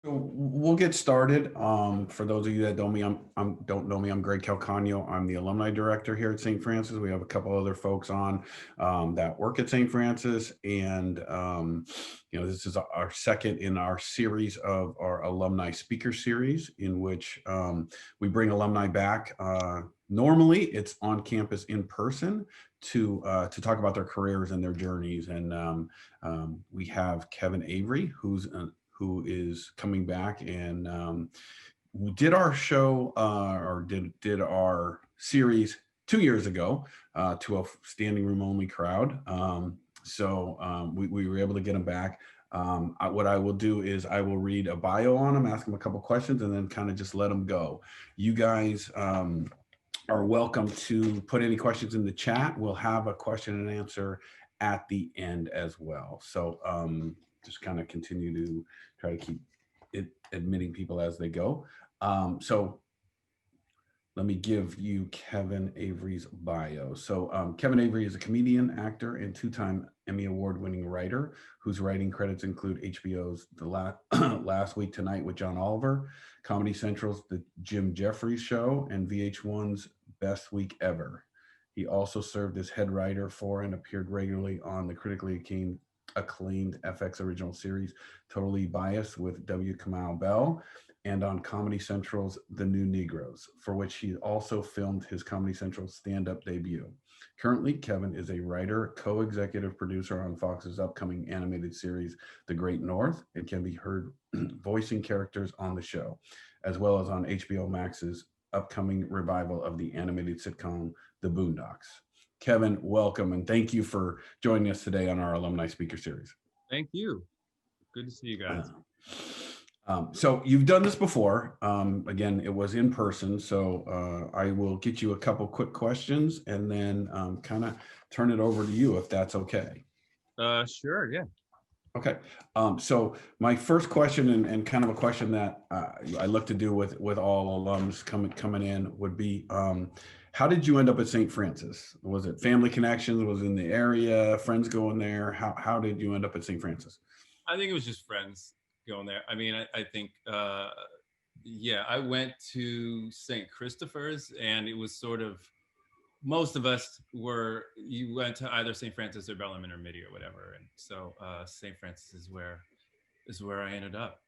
So we'll get started. For those of you that don't know me, I'm Greg Calcagno. I'm the alumni director here at St. Francis. We have a couple other folks on that work at St. Francis, and this is our second in our series of our alumni speaker series, in which we bring alumni back. Normally, it's on campus in person to talk about their careers and their journeys, and we have Kevin Avery, who is coming back and did our show or did our series 2 years ago to a standing room only crowd. We were able to get him back. What I will do is I will read a bio on him, ask him a couple questions, and then kind of just let him go. You guys are welcome to put any questions in the chat. We'll have a question and answer at the end as well. So just kind of continue to try to keep it admitting people as they go. So let me give you Kevin Avery's bio. So Kevin Avery is a comedian, actor, and two-time Emmy Award-winning writer whose writing credits include HBO's The Last Week Tonight with John Oliver, Comedy Central's The Jim Jeffries Show, and VH1's Best Week Ever. He also served as head writer for and appeared regularly on the critically acclaimed FX original series Totally Biased with W. Kamau Bell, and on Comedy Central's The New Negroes, for which he also filmed his Comedy Central stand-up debut. Currently, Kevin is a writer, co-executive producer on Fox's upcoming animated series, The Great North, and can be heard voicing characters on the show, as well as on HBO Max's upcoming revival of the animated sitcom, The Boondocks. Kevin, welcome, and thank you for joining us today on our Alumni Speaker Series. Thank you. Good to see you guys. So you've done this before. Again, it was in person, so I will get you a couple quick questions and then kind of turn it over to you if that's okay. Sure, yeah. Okay. So my first question and kind of a question that I look to do with all alums coming in would be, how did you end up at St. Francis? Was it family connections? Was it in the area? Friends going there? How did you end up at St. Francis? I think it was just friends going there. I mean, I think, yeah, I went to St. Christopher's, and it was sort of, most of us you went to either St. Francis or Bellarmine or Midi or whatever. And so St. Francis is where I ended up.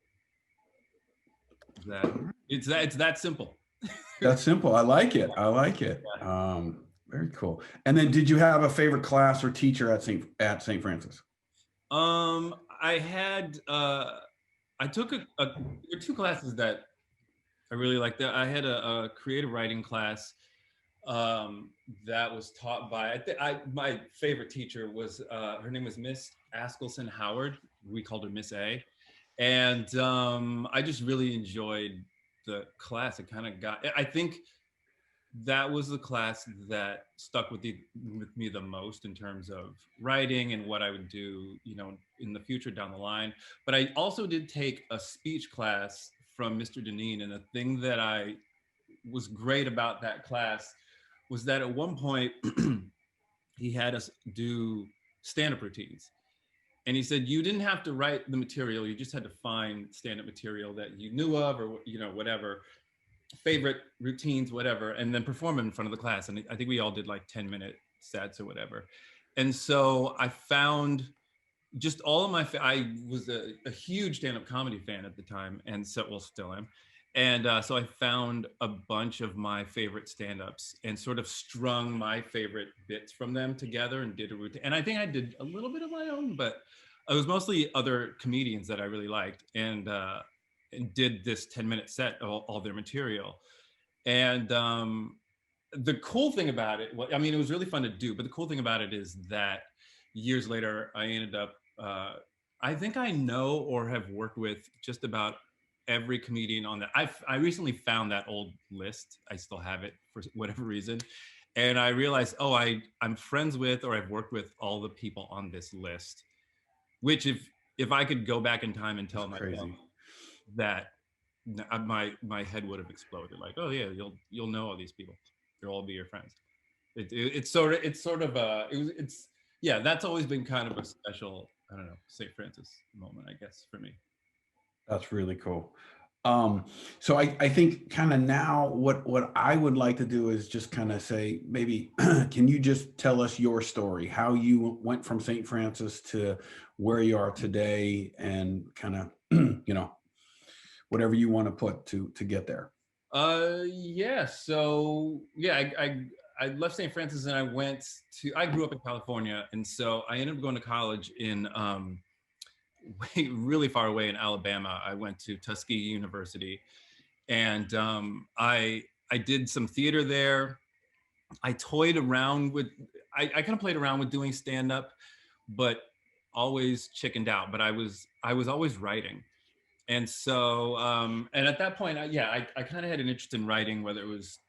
It's that simple. That's simple. I like it. I like it. Very cool. And then, did you have a favorite class or teacher at St. Francis? I had I took there were two classes that I really liked. I had a creative writing class that was taught by my favorite teacher was her name was Miss Askelson Howard. We called her Miss A, and I just really enjoyed the class. It kind of I think that was the class that stuck with me the most in terms of writing and what I would do, in the future down the line. But I also did take a speech class from Mr. Deneen, and the thing that I was great about that class was that at one point he had us do stand-up routines. And he said, you didn't have to write the material, you just had to find stand-up material that you knew of or, whatever, favorite routines, whatever, and then perform it in front of the class. And I think we all did like 10-minute sets or whatever. And so I found just all of I was a huge stand-up comedy fan at the time, and so, well, still am. And so I found a bunch of my favorite stand-ups and sort of strung my favorite bits from them together and did a routine. And I think I did a little bit of my own, but it was mostly other comedians that I really liked, and did this 10-minute set of all their material. And the cool thing about it, I mean, it was really fun to do, but the cool thing about it is that years later, I ended up, I think I know or have worked with just about every comedian on that. I recently found that old list. I still have it for whatever reason. And I realized, I'm friends with, or I've worked with all the people on this list, which if I could go back in time and tell myself that, my head would have exploded. Like, oh yeah, you'll know all these people. They'll all be your friends. It's yeah, that's always been kind of a special, I don't know, St. Francis moment, I guess, for me. That's really cool. So I think kind of now what I would like to do is just kind of say, maybe can you just tell us your story, how you went from St. Francis to where you are today, and kind of you know, whatever you want to put to get there. Yeah. So yeah, I left St. Francis and I went to. I grew up in California, and so I ended up going to college in way really far away in Alabama. I went to Tuskegee University, and I did some theater there. I toyed around with. I kind of played around with doing stand up, but always chickened out. But I was always writing. And so and at that point I kind of had an interest in writing, whether it was,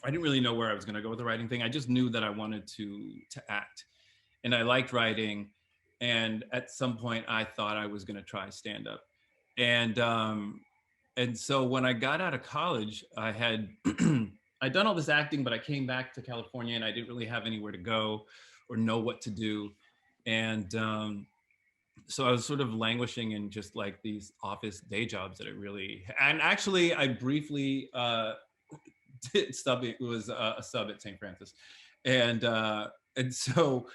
I didn't really know where I was going to go with the writing thing. I just knew that I wanted to act, and I liked writing. And at some point I thought I was going to try stand up. And and so when I got out of college, I had I'd done all this acting, but I came back to California and I didn't really have anywhere to go or know what to do. And so I was sort of languishing in just like these office day jobs that I really, and actually I briefly did sub, it was a sub at St. Francis. And and so,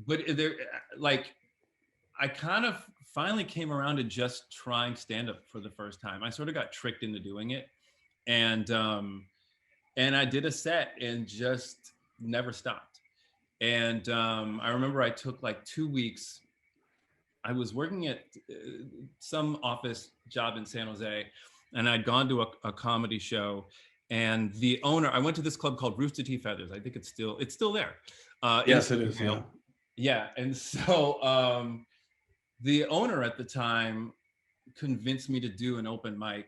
but there, like, I kind of finally came around to just trying stand up for the first time. I sort of got tricked into doing it. And and I did a set and just never stopped. And I remember I took like 2 weeks. I was working at some office job in San Jose, and I'd gone to a comedy show. And the owner, I went to this club called Rooster T. Feathers. I think it's still there. In Yes, it is. Yeah. Springdale. Yeah, and so the owner at the time convinced me to do an open mic.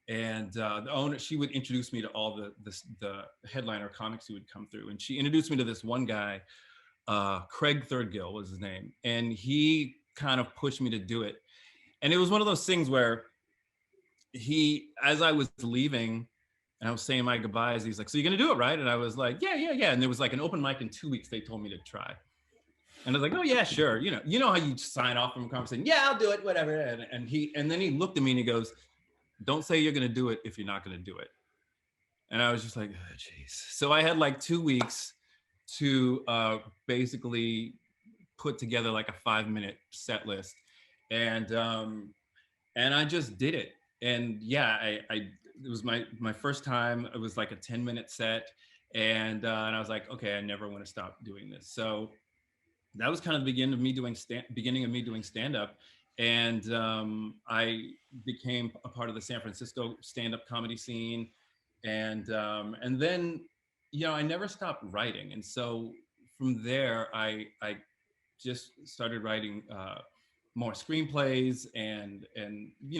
And the owner, she would introduce me to all the headliner comics who would come through, and she introduced me to this one guy, Craig Thirdgill was his name, and he kind of pushed me to do it. And it was one of those things where he, as I was leaving and I was saying my goodbyes, he's like, "So you're gonna do it, right?" And I was like, "Yeah, yeah, yeah." And there was like an open mic in 2 weeks. They told me to try, and I was like, "Oh yeah, sure." You know how you sign off from a conversation? Yeah, I'll do it, whatever. And then he looked at me and he goes, "Don't say you're gonna do it if you're not gonna do it." And I was just like, oh, "Jeez." So I had like 2 weeks to basically put together like a 5 minute set list. And and I just did it. And yeah, I it was my first time. It was like a 10-minute set. And I was like, okay, I never want to stop doing this. So that was kind of the beginning of me doing stand up. And I became a part of the San Francisco stand up comedy scene. And then, I never stopped writing. And so from there, I just started writing more screenplays and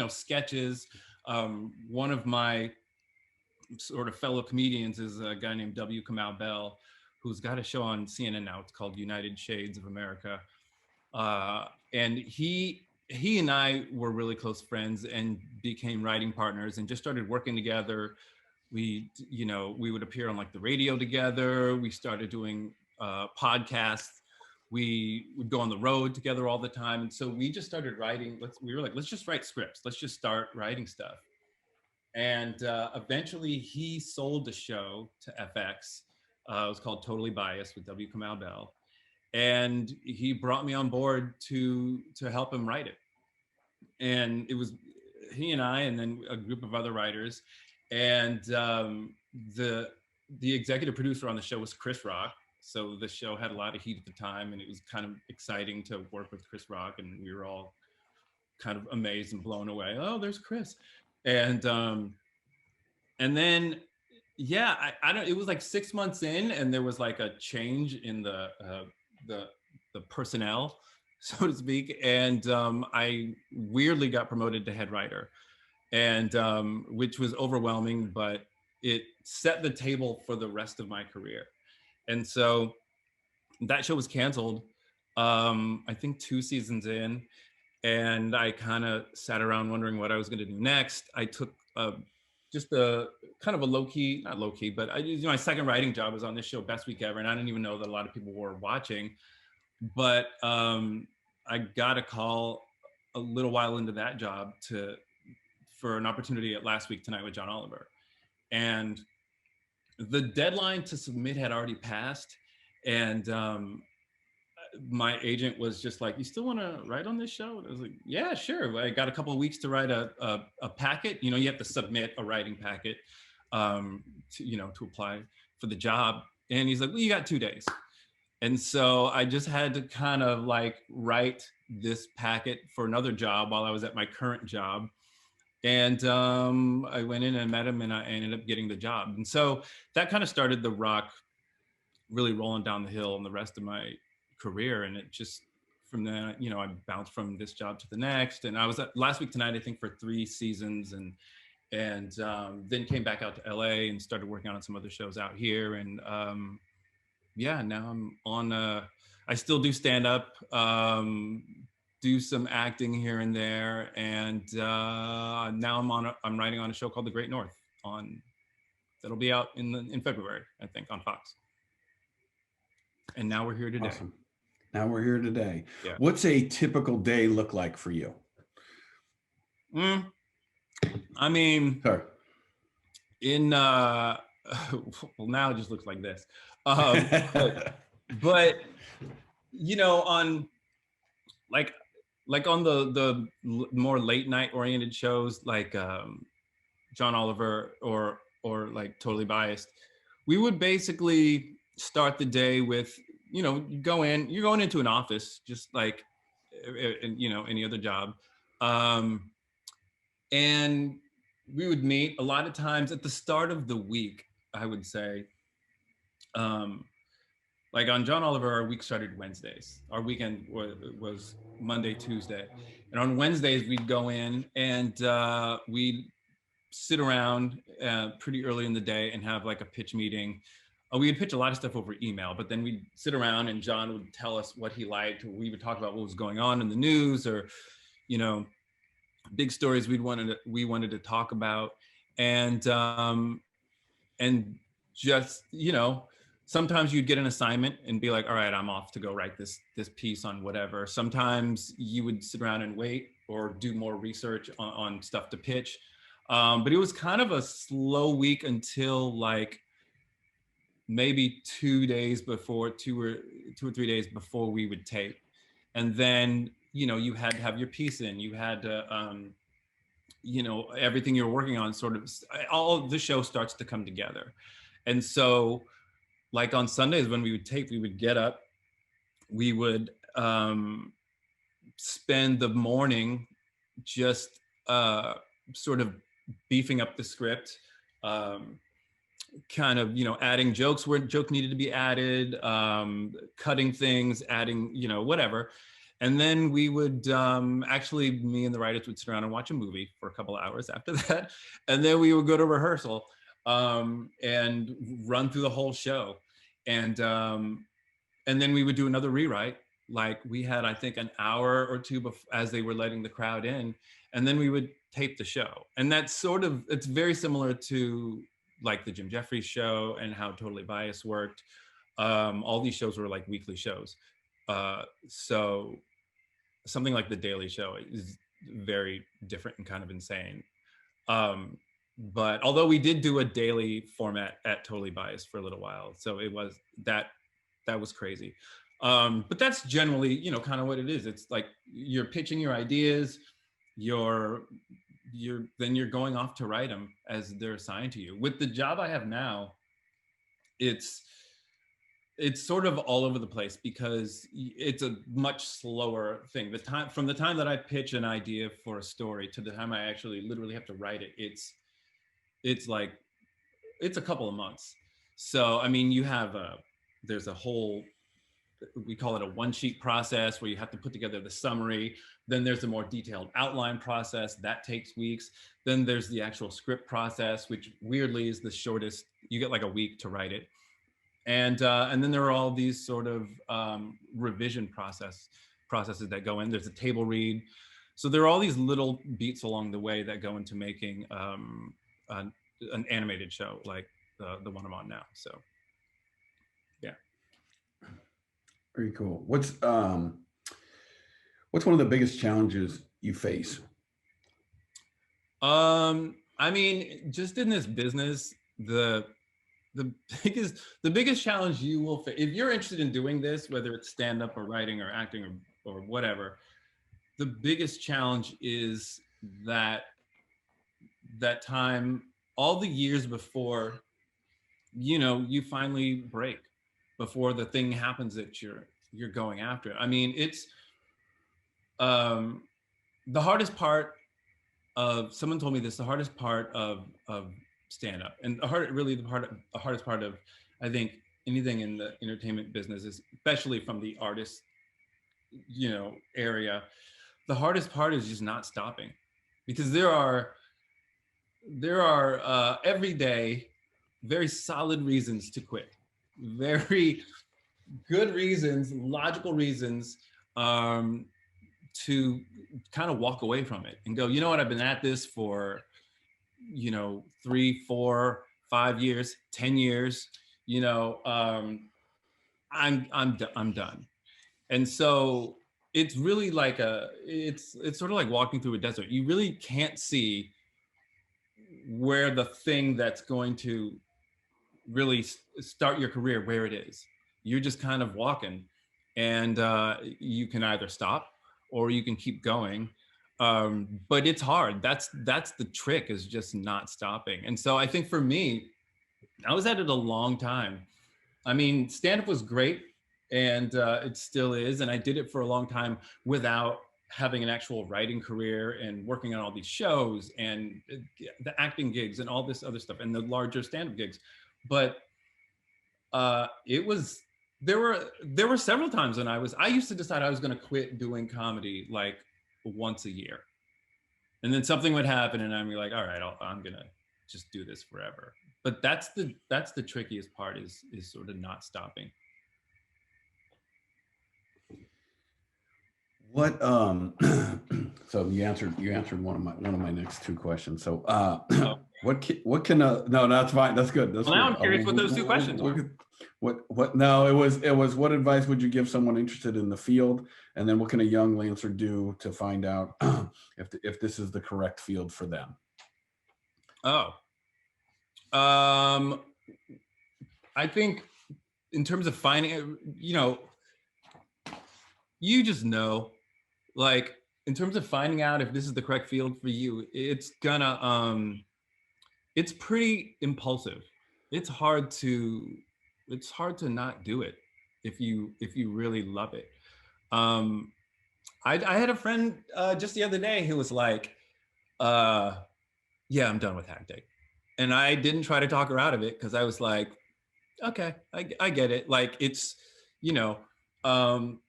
sketches. One of my sort of fellow comedians is a guy named W. Kamau Bell, who's got a show on CNN now. It's called United Shades of America. And he and I were really close friends and became writing partners and just started working together. We would appear on like the radio together. We started doing podcasts. We would go on the road together all the time. And so we just started writing. We were like, let's just write scripts. Let's just start writing stuff. And eventually he sold the show to FX. It was called Totally Biased with W. Kamau Bell. And he brought me on board to help him write it. And it was he and I, and then a group of other writers. And the executive producer on the show was Chris Rock. So the show had a lot of heat at the time, and it was kind of exciting to work with Chris Rock. And we were all kind of amazed and blown away. Oh, there's Chris. And then I don't, it was like 6 months in, and there was like a change in the personnel, so to speak. And I weirdly got promoted to head writer, and which was overwhelming, but it set the table for the rest of my career. And so that show was canceled, I think 2 seasons in, and I kind of sat around wondering what I was going to do next. I took just a kind of a low key, not low key, but my second writing job was on this show, Best Week Ever, and I didn't even know that a lot of people were watching. But I got a call a little while into that job for an opportunity at Last Week Tonight with John Oliver. And the deadline to submit had already passed. And my agent was just like, "You still want to write on this show?" And I was like, "Yeah, sure." I got a couple of weeks to write a packet. You know, you have to submit a writing packet to apply for the job. And he's like, "Well, you got 2 days." And so I just had to kind of like write this packet for another job while I was at my current job. And I went in and met him, and I ended up getting the job. And so that kind of started the rock really rolling down the hill in the rest of my career. And it just, from then, I bounced from this job to the next. And I was at Last Week Tonight, I think, for 3 seasons, and then came back out to LA and started working on some other shows out here. And now I'm on. I still do stand up, do some acting here and there, and now I'm writing on a show called The Great North that'll be out in February, I think, on Fox. And now we're here today. Awesome. Now we're here today. Yeah. What's a typical day look like for you? I mean, sure. Well, now it just looks like this. But on on the more late night oriented shows like John Oliver or like Totally Biased, we would basically start the day with, you're going into an office just like any other job, and we would meet a lot of times at the start of the week. I would say, like on John Oliver, our week started Wednesdays. Our weekend was Monday, Tuesday. And on Wednesdays, we'd go in and we'd sit around pretty early in the day and have like a pitch meeting. We would pitch a lot of stuff over email, but then we'd sit around and John would tell us what he liked. We would talk about what was going on in the news, or, big stories we wanted to talk about. And just, sometimes you'd get an assignment and be like, all right, I'm off to go write this piece on whatever. Sometimes you would sit around and wait or do more research on stuff to pitch. But it was kind of a slow week until like maybe 2 days before, 2 or 3 days before we would tape. And then, you had to have your piece in, you had to, everything you're working on sort of, all of the show starts to come together. And so like on Sundays when we would tape, we would get up, we would spend the morning just sort of beefing up the script, kind of, adding jokes where joke needed to be added, cutting things, adding, whatever. And then we would actually, me and the writers would sit around and watch a movie for a couple of hours after that. And then we would go to rehearsal and run through the whole show. And then we would do another rewrite. Like we had, I think, an hour or two as they were letting the crowd in, and then we would tape the show. And that's it's very similar to like the Jim Jeffries show and how Totally Biased worked. All these shows were like weekly shows. So something like The Daily Show is very different and kind of insane. But although we did do a daily format at Totally Biased for a little while, so it was that was crazy. But that's generally, kind of what it is. It's like you're pitching your ideas, then you're going off to write them as they're assigned to you. With the job I have now, it's sort of all over the place because it's a much slower thing. From the time that I pitch an idea for a story to the time I actually literally have to write it, it's a couple of months. So, I mean, there's a whole, we call it a one-sheet process where you have to put together the summary. Then there's a more detailed outline process that takes weeks. Then there's the actual script process, which weirdly is the shortest. You get like a week to write it. And then there are all these sort of revision processes that go in. There's a table read. So there are all these little beats along the way that go into making an animated show like the one I'm on now. So, yeah. Very cool. What's one of the biggest challenges you face? I mean, just in this business, the the biggest challenge you will face if you're interested in doing this, whether it's stand up or writing or acting or whatever, the biggest challenge is that time, all the years before, you finally break, before the thing happens that you're going after. I mean, it's um the hardest part of someone told me this, the hardest part of stand up, and the hardest part of, I think, anything in the entertainment business is, especially from the artist area, the hardest part is just not stopping, because there are every day very solid reasons to quit, very good reasons, logical reasons, um, to kind of walk away from it and go, you know what, I've been at this for 3, 4, 5 years, 10 years, I'm done. And so it's really like it's sort of like walking through a desert. You really can't see where the thing that's going to really start your career, where it is. You're just kind of walking, and you can either stop or you can keep going. But it's hard. That's the trick, is just not stopping. And so I think for me, I was at it a long time. I mean, stand up was great, and it still is. And I did it for a long time without having an actual writing career and working on all these shows and the acting gigs and all this other stuff and the larger stand up gigs. But it was there were several times when I used to decide I was going to quit doing comedy like once a year, and then something would happen and I'm like, all right, I'm gonna just do this forever. But that's the trickiest part, is sort of not stopping. What so you answered one of my next two questions. So Oh, what can no, that's fine. That's good. That's well, now good. I'm curious what those two questions were. What no, it was what advice would you give someone interested in the field, and then what can a young Lancer do to find out if this is the correct field for them? Oh, um, I think in terms of finding, you just know, like, in terms of finding out if this is the correct field for you, it's pretty impulsive. It's hard to not do it if you really love it. Um, I had a friend just the other day who was like, uh, "Yeah, I'm done with acting," and I didn't try to talk her out of it, because I was like, "Okay, I get it." Like, it's, you know, um,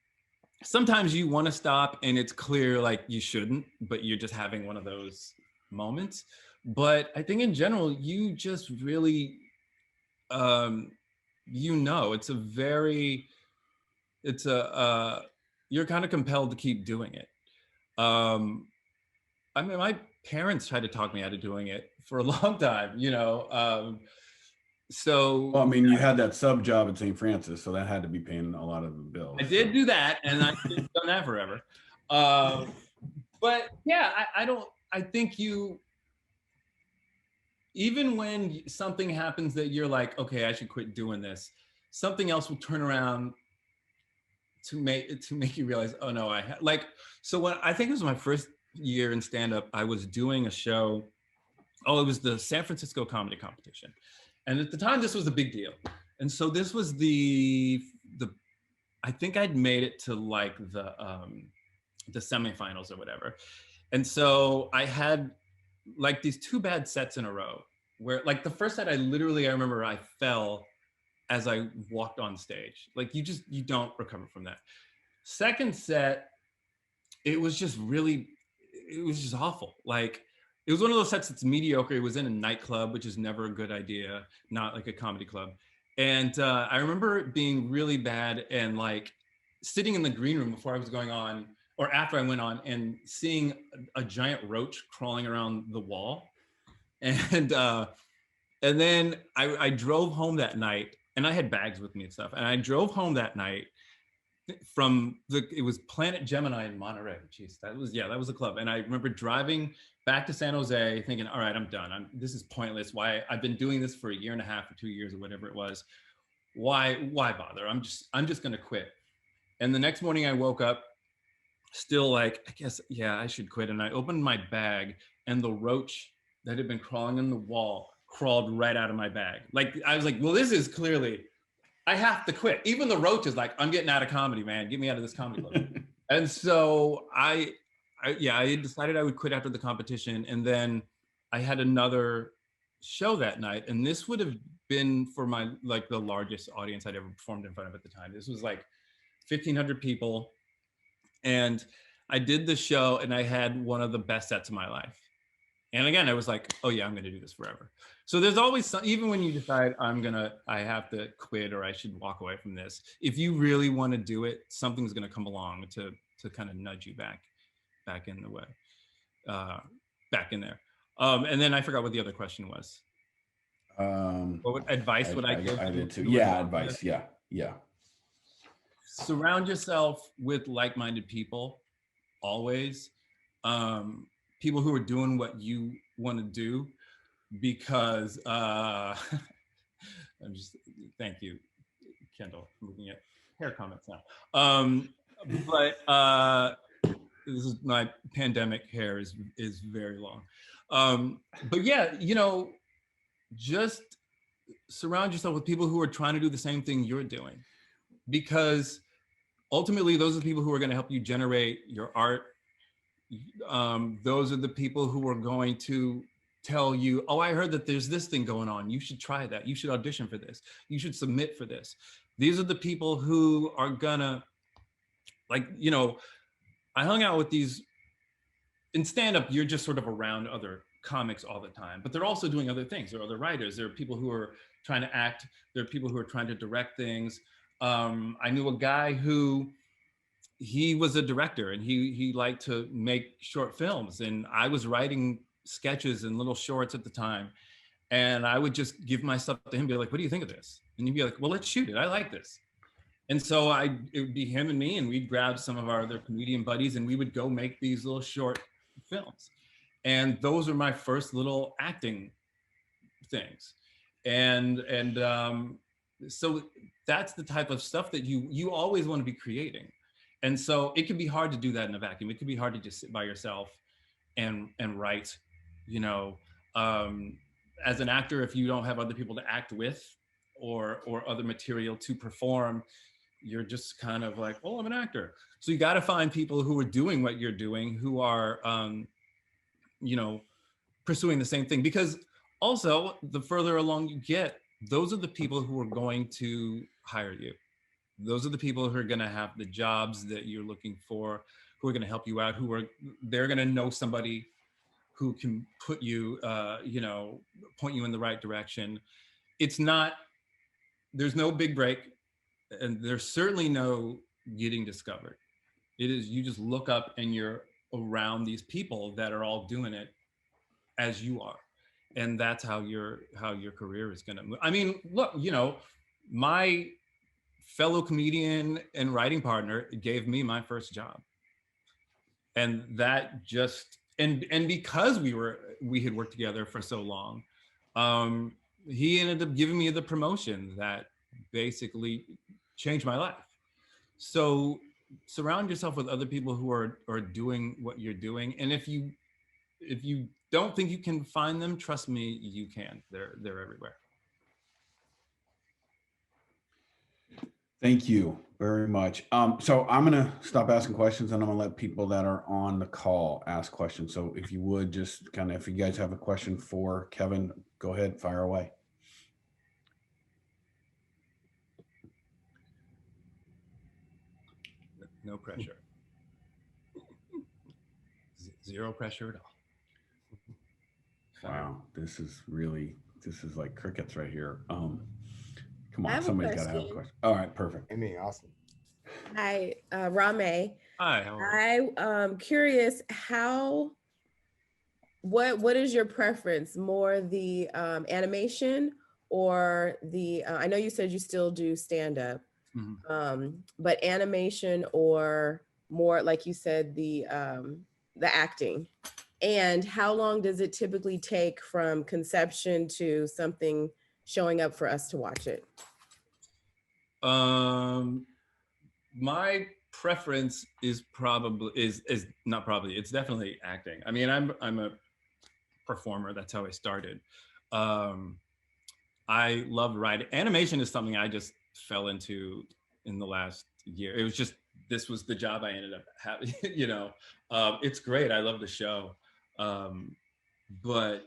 sometimes you want to stop and it's clear like you shouldn't, but you're just having one of those moments. But I think in general, you just really, um, it's a very, it's a, you're kind of compelled to keep doing it. Um, I mean, my parents tried to talk me out of doing it for a long time, so Well, I mean, you had that sub job at St. Francis, so that had to be paying a lot of the bills. I did do that, and I could have done that forever. Um, but yeah, I think even when something happens that you're like, okay, I should quit doing this, something else will turn around to make you realize, oh no, so when I think it was my first year in stand-up, I was doing a show. Oh, it was the San Francisco comedy competition. And at the time, this was a big deal. And so this was the I think I'd made it to like the semifinals or whatever. And so I had like these 2 bad sets in a row, where like the first set, I remember I fell as I walked on stage. Like, you don't recover from that. Second set, it was just awful. Like, it was one of those sets that's mediocre. It was in a nightclub, which is never a good idea, not like a comedy club. And I remember it being really bad, and like sitting in the green room before I was going on, or after I went on, and seeing a giant roach crawling around the wall. And then I drove home that night, and I had bags with me and stuff. And I drove home that night, it was Planet Gemini in Monterey. Jeez, that was a club. And I remember driving back to San Jose thinking, all right, I'm done. This is pointless. Why? I've been doing this for a year and a half or 2 years or whatever it was. Why bother? I'm just going to quit. And the next morning I woke up still like, I guess, yeah, I should quit. And I opened my bag and the roach that had been crawling on the wall crawled right out of my bag. Like, I was like, well, this is clearly, I have to quit. Even the roach is like, I'm getting out of comedy, man. Get me out of this comedy club. And so I decided I would quit after the competition. And then I had another show that night. And this would have been for my, like the largest audience I'd ever performed in front of at the time. This was like 1,500 people. And I did the show and I had one of the best sets of my life. And again, I was like, oh yeah, I'm going to do this forever. So there's always some, even when you decide I have to quit or I should walk away from this, if you really want to do it, something's going to come along to kind of nudge you back in the way, back in there. And then I forgot what the other question was. What advice would I give? I did too. Yeah, advice. Yeah. Surround yourself with like-minded people, always. People who are doing what you want to do, because thank you, Kendall. I'm looking at hair comments now. But this is my pandemic hair is very long. But yeah, just surround yourself with people who are trying to do the same thing you're doing, because ultimately those are the people who are going to help you generate your art. Those are the people who are going to tell you, oh, I heard that there's this thing going on. You should try that. You should audition for this. You should submit for this. These are the people who are gonna, like, I hung out with these, in stand-up, you're just sort of around other comics all the time, but they're also doing other things. There are other writers. There are people who are trying to act. There are people who are trying to direct things. I knew a guy who, he was a director and he liked to make short films, and I was writing sketches and little shorts at the time, and I would just give my stuff to him, be like, what do you think of this? And he'd be like, well, let's shoot it, I like this. And so it would be him and me, and we'd grab some of our other comedian buddies and we would go make these little short films. And those are my first little acting things. And so that's the type of stuff that you always want to be creating. And so it can be hard to do that in a vacuum. It can be hard to just sit by yourself and write, as an actor, if you don't have other people to act with or other material to perform, you're just kind of like, oh, I'm an actor. So you got to find people who are doing what you're doing, who are, pursuing the same thing. Because also, the further along you get, those are the people who are going to hire you. Those are the people who are going to have the jobs that you're looking for, who are going to help you out, they're going to know somebody who can put you, point you in the right direction. There's no big break, and there's certainly no getting discovered. It is, you just look up and you're around these people that are all doing it as you are. And that's how your career is going to move. I mean, look, my fellow comedian and writing partner gave me my first job. And that just, and because we had worked together for so long, he ended up giving me the promotion that basically changed my life. So surround yourself with other people who are doing what you're doing. And if you don't think you can find them, trust me, you can. They're everywhere. Thank you very much. So I'm going to stop asking questions and I'm going to let people that are on the call ask questions. So if you would just kind of, if you guys have a question for Kevin, go ahead, fire away. No pressure. Zero pressure at all. Wow, this is like crickets right here. Come on, somebody's got to have a question. All right, perfect. I mean, awesome. Hi, Rame. Hi, how are you? I'm curious what is your preference? More the animation or the, I know you said you still do stand-up. But animation or more, like you said, the acting. And how long does it typically take from conception to something showing up for us to watch it? My preference is probably is not probably, it's definitely acting. I mean, I'm a performer. That's how I started. I love writing. Animation is something I just fell into in the last year. It was just, this was the job I ended up having. It's great. I love the show. But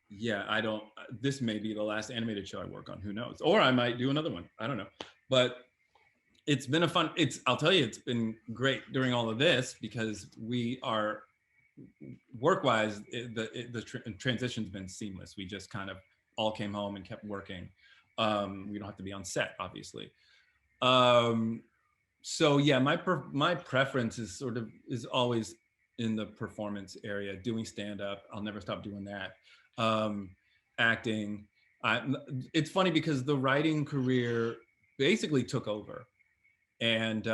yeah, I don't, this may be the last animated show I work on. Who knows? Or I might do another one. I don't know. But it's been I'll tell you, it's been great during all of this because we are, work-wise, the transition's been seamless. We just kind of all came home and kept working. We don't have to be on set, obviously. So yeah, my preference is always in the performance area, doing stand-up. I'll never stop doing that. Acting. It's funny because the writing career basically took over. And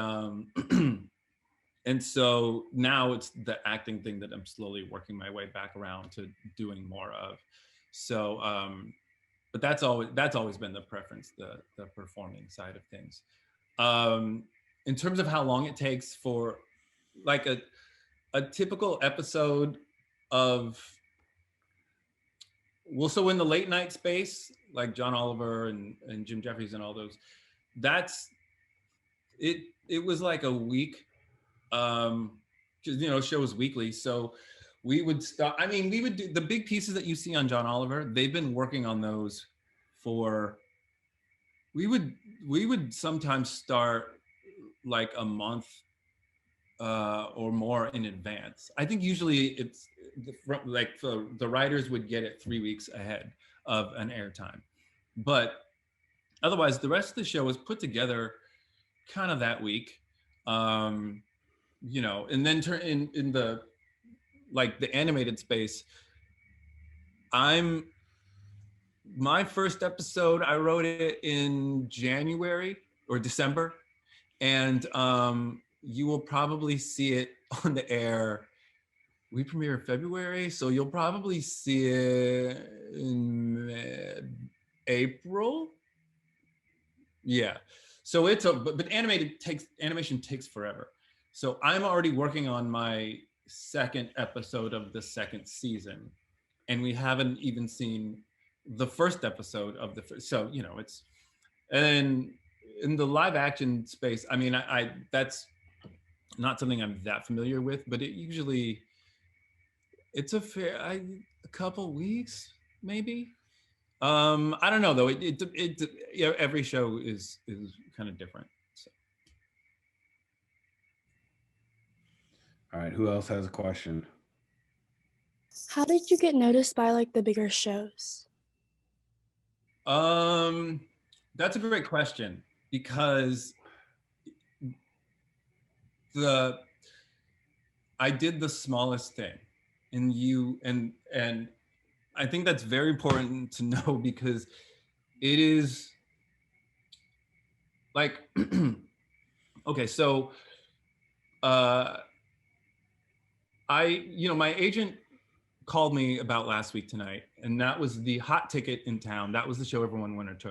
and so now it's the acting thing that I'm slowly working my way back around to doing more of. So, but that's always been the preference, the performing side of things. In terms of how long it takes for like a typical episode of, well, so in the late night space, like John Oliver and Jim Jeffries and all those, that's it was like a week, because show was weekly. So we would start, we would do the big pieces that you see on John Oliver. They've been working on those for, we would sometimes start like a month or more in advance. I think usually it's like the writers would get it 3 weeks ahead of an airtime, but otherwise the rest of the show was put together kind of that week. And then turn in the, like the animated space, my first episode, I wrote it in January or December, and you will probably see it on the air. We premiere in February, so you'll probably see it in April. Yeah. So but animation takes forever. So I'm already working on my second episode of the second season, and we haven't even seen the first episode of the first. So it's, and in the live action space, I that's not something I'm that familiar with, but it's a couple weeks maybe. I don't know though. Every show is kind of different. So. All right. Who else has a question? How did you get noticed by like the bigger shows? That's a great question because I did the smallest thing, and I think that's very important to know because it is like, okay, so my agent called me about last week tonight, and that was the hot ticket in town. That was the show everyone wanted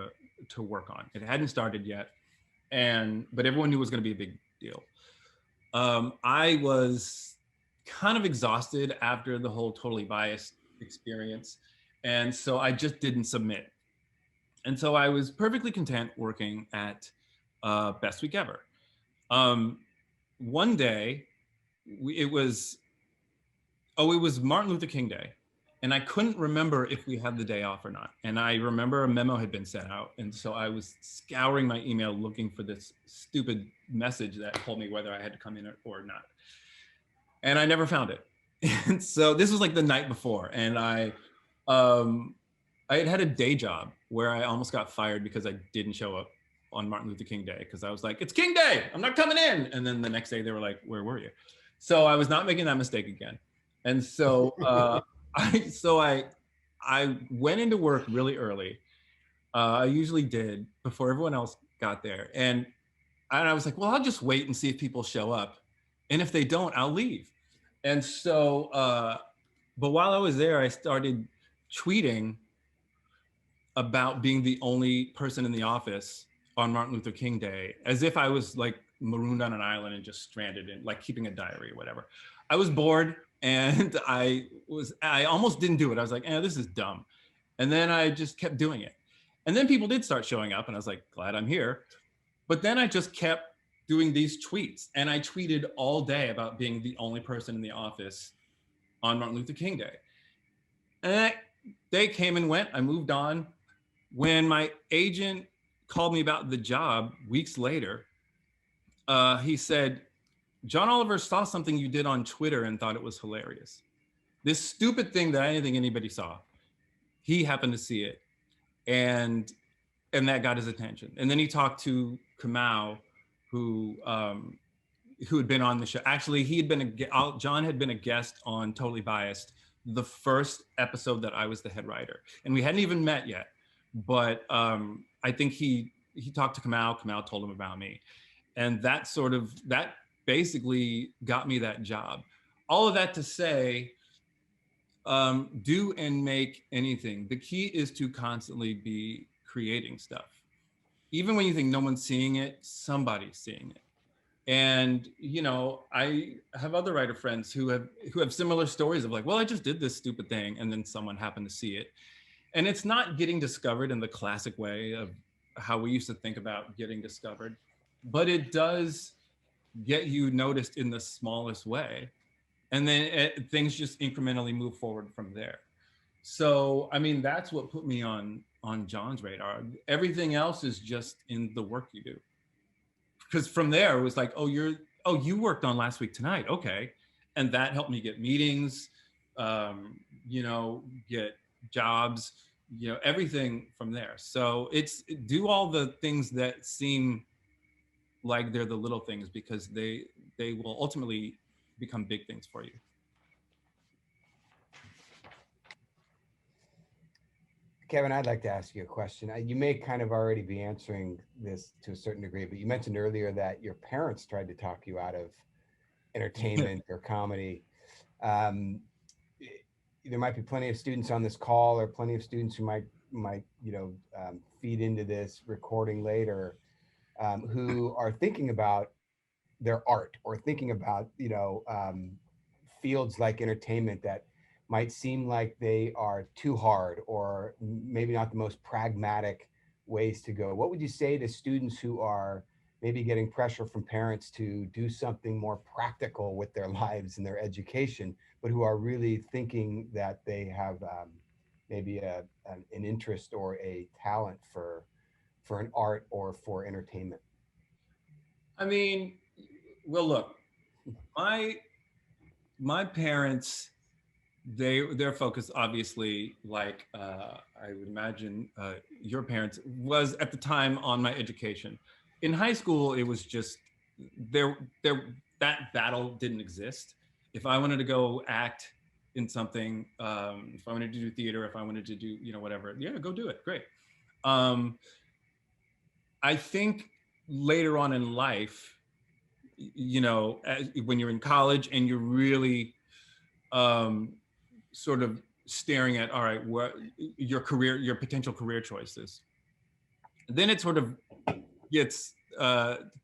to work on. It hadn't started yet, but everyone knew it was going to be a big deal. I was kind of exhausted after the whole Totally Biased experience, and so I just didn't submit. And so I was perfectly content working at Best Week Ever. One day, it was Martin Luther King Day, and I couldn't remember if we had the day off or not. And I remember a memo had been sent out, and so I was scouring my email looking for this stupid message that told me whether I had to come in or not. And I never found it. And so this was like the night before, and I had a day job where I almost got fired because I didn't show up on Martin Luther King Day because I was like, it's King Day, I'm not coming in. And then the next day they were like, where were you? So I was not making that mistake again. And so I went into work really early. I usually did before everyone else got there. And I was like, well, I'll just wait and see if people show up. And if they don't, I'll leave. And so, but while I was there, I started tweeting about being the only person in the office on Martin Luther King Day, as if I was like marooned on an island and just stranded in, like, keeping a diary or whatever. I was bored, and I almost didn't do it. I was like, this is dumb. And then I just kept doing it. And then people did start showing up, and I was like, glad I'm here. But then I just kept doing these tweets, and I tweeted all day about being the only person in the office on Martin Luther King Day. And that day came and went. I moved on. When my agent called me about the job weeks later, he said, John Oliver saw something you did on Twitter and thought it was hilarious. This stupid thing that I didn't think anybody saw. He happened to see it, and that got his attention. And then he talked to Kamau, who had been on the show. Actually, John had been a guest on Totally Biased, the first episode that I was the head writer, and we hadn't even met yet. But I think he talked to Kamau. Kamau told him about me, and that basically got me that job. All of that to say, do and make anything. The key is to constantly be creating stuff. Even when you think no one's seeing it, somebody's seeing it. And, I have other writer friends who have similar stories of like, well, I just did this stupid thing, and then someone happened to see it. And it's not getting discovered in the classic way of how we used to think about getting discovered, but it does get you noticed in the smallest way. And then things just incrementally move forward from there. So, I mean, that's what put me on John's radar. Everything else is just in the work you do. Because from there, it was like, you worked on Last Week Tonight. Okay. And that helped me get meetings, get jobs, everything from there. So it's do all the things that seem like they're the little things, because they will ultimately become big things for you. Kevin, I'd like to ask you a question. You may kind of already be answering this to a certain degree, but you mentioned earlier that your parents tried to talk you out of entertainment or comedy. There might be plenty of students on this call, or plenty of students who might feed into this recording later, who are thinking about their art, or thinking about fields like entertainment that might seem like they are too hard, or maybe not the most pragmatic ways to go. What would you say to students who are maybe getting pressure from parents to do something more practical with their lives and their education, but who are really thinking that they have maybe an interest or a talent for an art or for entertainment? I mean, well, look, my parents, their focus, obviously, like I would imagine your parents, was at the time on my education. In high school, it was just that battle didn't exist. If I wanted to go act in something, if I wanted to do theater, if I wanted to do whatever, yeah, go do it. Great. I think later on in life, when you're in college and you're really sort of staring at, all right, what your potential career choices, then it sort of gets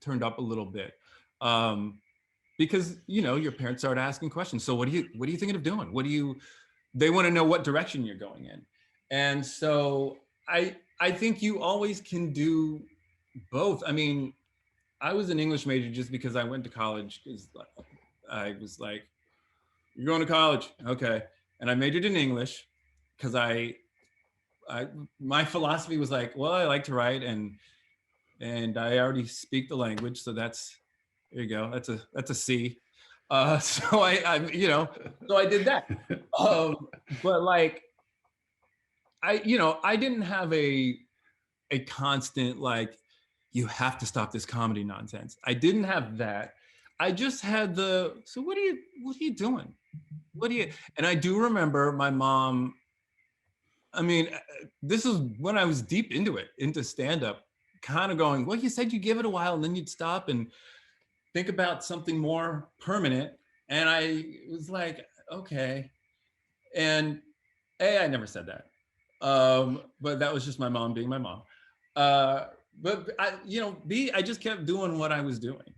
turned up a little bit, because your parents start asking questions. So what are you thinking of doing? They want to know what direction you're going in. And so I think you always can do both. I mean, I was an English major just because I went to college, because I was like, you're going to college, okay? And I majored in English because my philosophy was like, well, I like to write, and I already speak the language, so there you go. That's a C. So I did that. But like, I didn't have a constant like, you have to stop this comedy nonsense. I didn't have that. I just had so what are you doing? And I do remember my mom, I mean, this is when I was deep into stand-up, kind of going, well, you said you give it a while and then you'd stop and think about something more permanent. And I was like, okay. And I never said that. But that was just my mom being my mom. But I just kept doing what I was doing.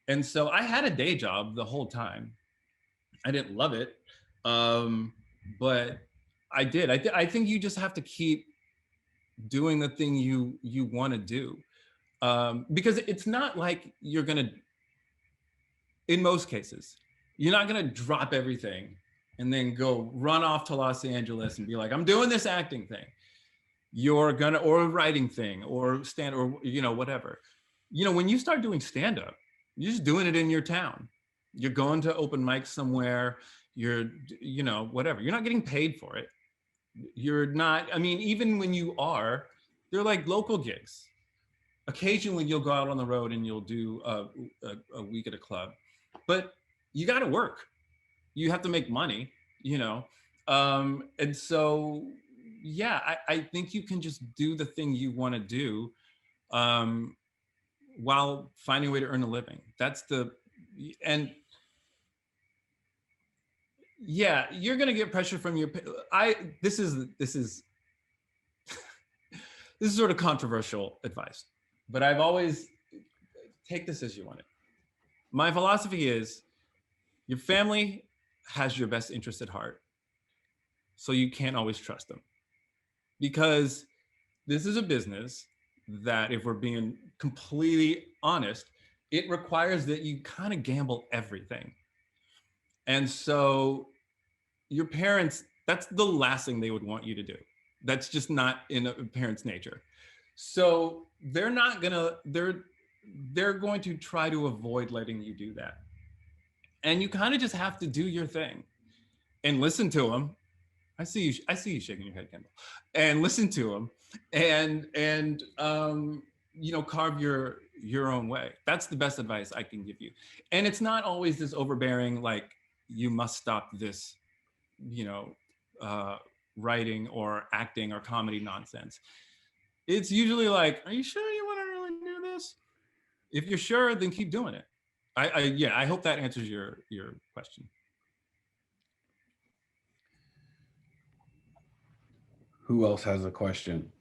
And so I had a day job the whole time. I didn't love it. But I did. I think you just have to keep doing the thing you want to do. Because it's not like you're gonna, in most cases, you're not gonna drop everything and then go run off to Los Angeles and be like, I'm doing this acting thing. You're gonna, or a writing thing, or stand, or whatever. When you start doing stand-up, you're just doing it in your town. You're going to open mics somewhere, you're, whatever. You're not getting paid for it. You're not, I mean, even when you are, they're like local gigs. Occasionally you'll go out on the road and you'll do a week at a club, but you got to work. You have to make money, and so, yeah, I think you can just do the thing you want to do while finding a way to earn a living. And yeah, you're going to get pressure from your, this is sort of controversial advice, but I've always, take this as you want it. My philosophy is your family has your best interest at heart. So you can't always trust them, because this is a business that, if we're being completely honest, it requires that you kind of gamble everything. And so your parents, that's the last thing they would want you to do. That's just not in a parent's nature. So they're going to try to avoid letting you do that. And you kind of just have to do your thing and listen to them. I see you shaking your head, Kendall. And listen to them, and carve your own way. That's the best advice I can give you. And it's not always this overbearing, like, you must stop this, writing or acting or comedy nonsense. It's usually like, are you sure you want to really do this? If you're sure, then keep doing it. I hope that answers your question. Who else has a question?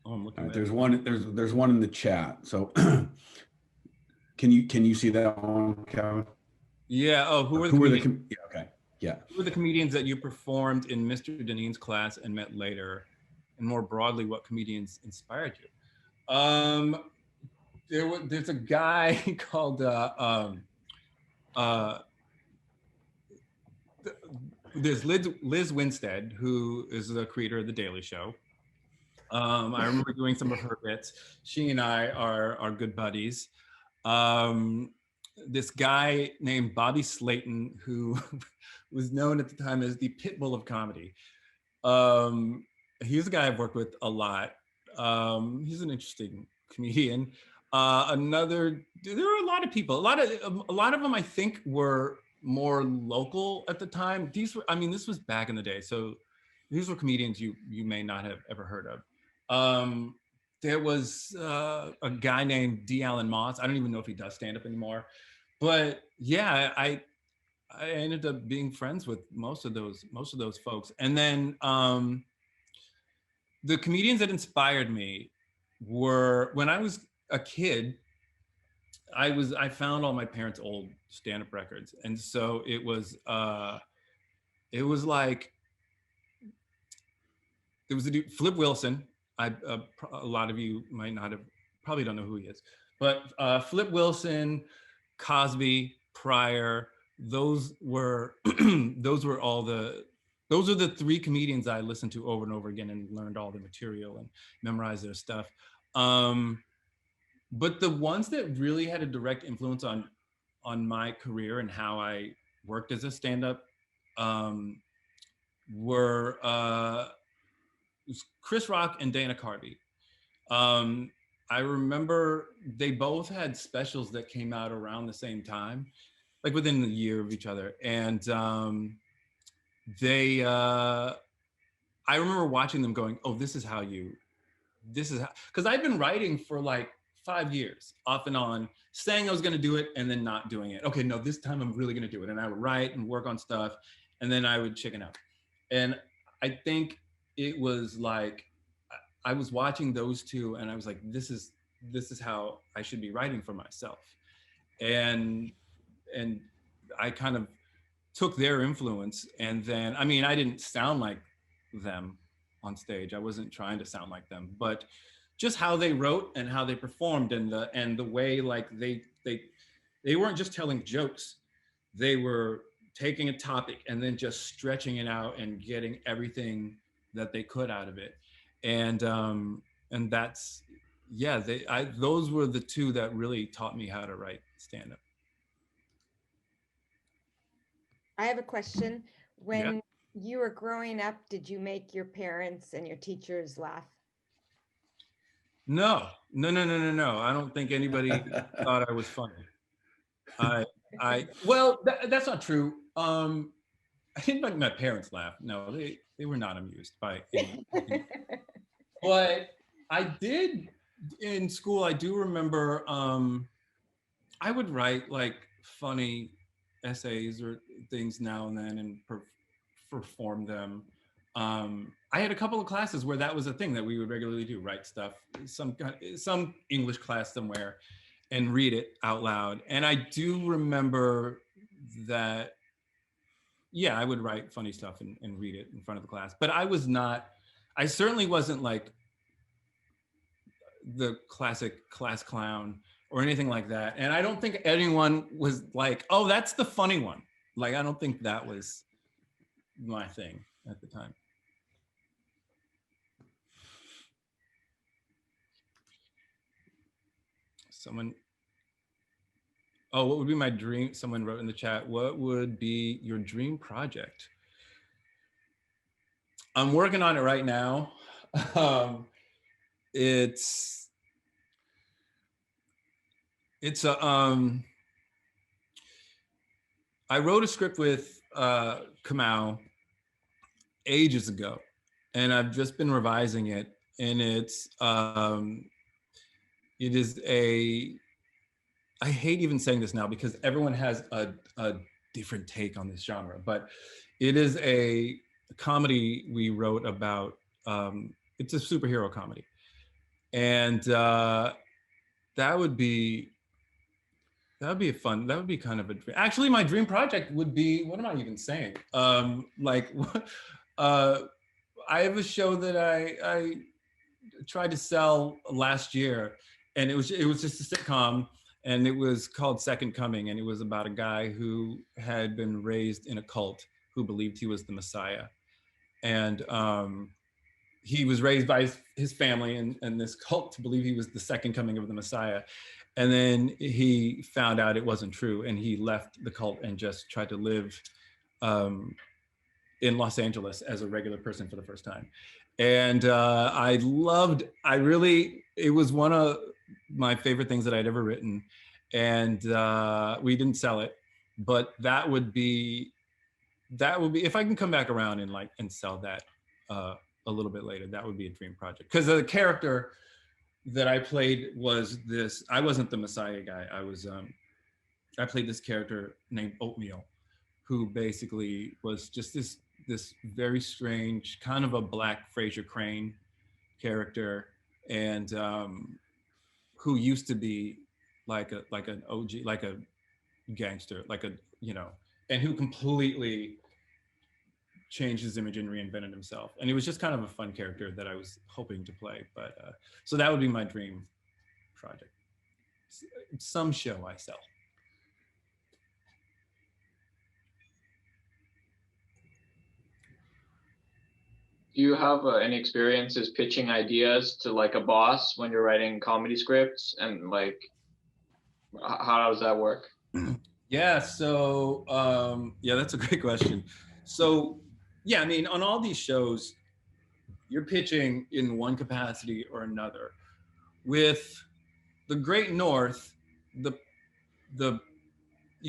Oh, I'm looking All right, at there's one. There's one in the chat. So can you see that one, Kevin? Yeah. Oh, who are the comedians? Yeah. Okay. Yeah. Who are the comedians that you performed in Mr. Deneen's class and met later? And more broadly, what comedians inspired you? There's a guy called there's Liz Winstead, who is the creator of The Daily Show. I remember doing some of her bits. She and I are good buddies. This guy named Bobby Slayton, who was known at the time as the Pitbull of comedy. He's a guy I've worked with a lot. He's an interesting comedian. There were a lot of people. A lot of them I think were more local at the time. This was back in the day, so these were comedians you may not have ever heard of. There was a guy named D. Allen Moss. I don't even know if he does stand up anymore, but yeah, I ended up being friends with most of those folks. And then the comedians that inspired me were, when I was a kid, I found all my parents' old stand-up records, and so it was like, there was a dude, Flip Wilson. A lot of you might not have, probably don't know who he is, but Flip Wilson, Cosby, Pryor, those were those are the three comedians I listened to over and over again and learned all the material and memorized their stuff. But the ones that really had a direct influence on my career and how I worked as a stand-up were Chris Rock and Dana Carvey. I remember they both had specials that came out around the same time, like within a year of each other. And I remember watching them going, oh, this is how you this is how, because I've been writing for like 5 years off and on, saying I was going to do it and then not doing it. Okay, no, this time I'm really going to do it. And I would write and work on stuff, and then I would chicken out. And I think it was like, I was watching those two and I was like, this is how I should be writing for myself. And I kind of took their influence. And then, I mean, I didn't sound like them on stage. I wasn't trying to sound like them, but just how they wrote and how they performed, and the way like they weren't just telling jokes. They were taking a topic and then just stretching it out and getting everything that they could out of it. And that's, yeah, those were the two that really taught me how to write stand-up. I have a question. When you were growing up, did you make your parents and your teachers laugh? No. I don't think anybody thought I was funny. Well, that's not true. I didn't make my parents laugh. No, they were not amused by anything. But I did in school. I do remember I would write like funny essays or things now and then and perform them. I had a couple of classes where that was a thing that we would regularly do, write stuff, some English class somewhere, and read it out loud. And I do remember that, yeah, I would write funny stuff and read it in front of the class. But I certainly wasn't like the classic class clown or anything like that. And I don't think anyone was like, oh, that's the funny one. Like, I don't think that was my thing at the time. What would be my dream? Someone wrote in the chat, what would be your dream project? I'm working on it right now. It's I wrote a script with Kamau ages ago, and I've just been revising it, and it is I hate even saying this now because everyone has a different take on this genre, but it is a comedy we wrote about. It's a superhero comedy, and that would be fun. That would be kind of a dream. Actually, my dream project would be, what am I even saying? I have a show that I tried to sell last year, and it was just a sitcom, and it was called Second Coming, and it was about a guy who had been raised in a cult who believed he was the Messiah. And he was raised by his family and this cult to believe he was the second coming of the Messiah. And then he found out it wasn't true, and he left the cult and just tried to live in Los Angeles as a regular person for the first time. And it was one of my favorite things that I'd ever written. And we didn't sell it, but that would be, if I can come back around and sell that a little bit later, that would be a dream project. Because the character that I played was this, I wasn't the Messiah guy. I played this character named Oatmeal, who basically was just this very strange, kind of a black Fraser Crane character, and who used to be like an OG, like a gangster, and who completely changed his image and reinvented himself. And it was just kind of a fun character that I was hoping to play. But so that would be my dream project. Some show I sell. Do you have any experiences pitching ideas to like a boss when you're writing comedy scripts, and like how does that work? Yeah, so that's a great question. So yeah, I mean, on all these shows, you're pitching in one capacity or another. With the Great North, you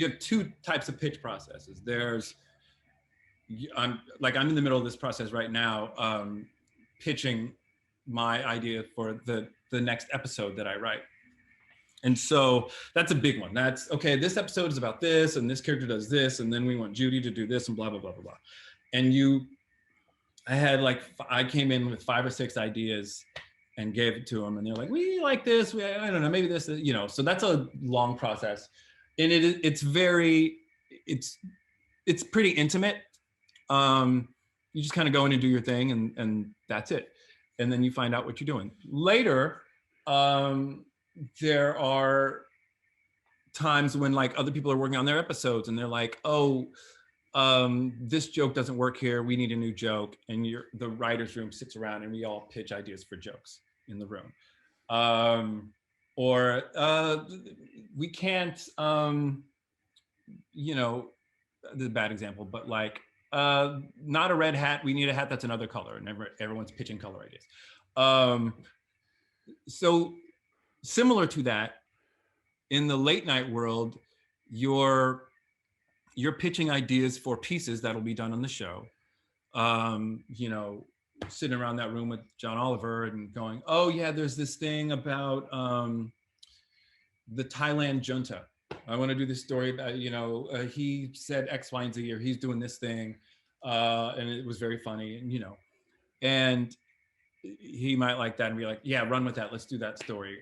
have two types of pitch processes. I'm in the middle of this process right now, pitching my idea for the next episode that I write. And so that's a big one. That's okay, this episode is about this, and this character does this, and then we want Judy to do this, and blah, blah, blah, blah, blah. And I came in with 5 or 6 ideas and gave it to them, and they're like, we like this, I don't know, maybe this, you know. So that's a long process. And it's pretty intimate. You just kind of go in and do your thing, and that's it. And then you find out what you're doing. Later, there are times when like other people are working on their episodes and they're like, oh, this joke doesn't work here, we need a new joke. And the writer's room sits around and we all pitch ideas for jokes in the room. Or we can't, you know, this is a bad example, but like, not a red hat, we need a hat that's another color, and everyone's pitching color ideas. So similar to that, in the late night world, you're pitching ideas for pieces that'll be done on the show. You know, sitting around that room with John Oliver and going, oh yeah, there's this thing about the Thailand junta. I want to do this story about, you know, he said X, Y, and Z, or he's doing this thing, and it was very funny, and you know, and he might like that and be like, yeah, run with that, let's do that story,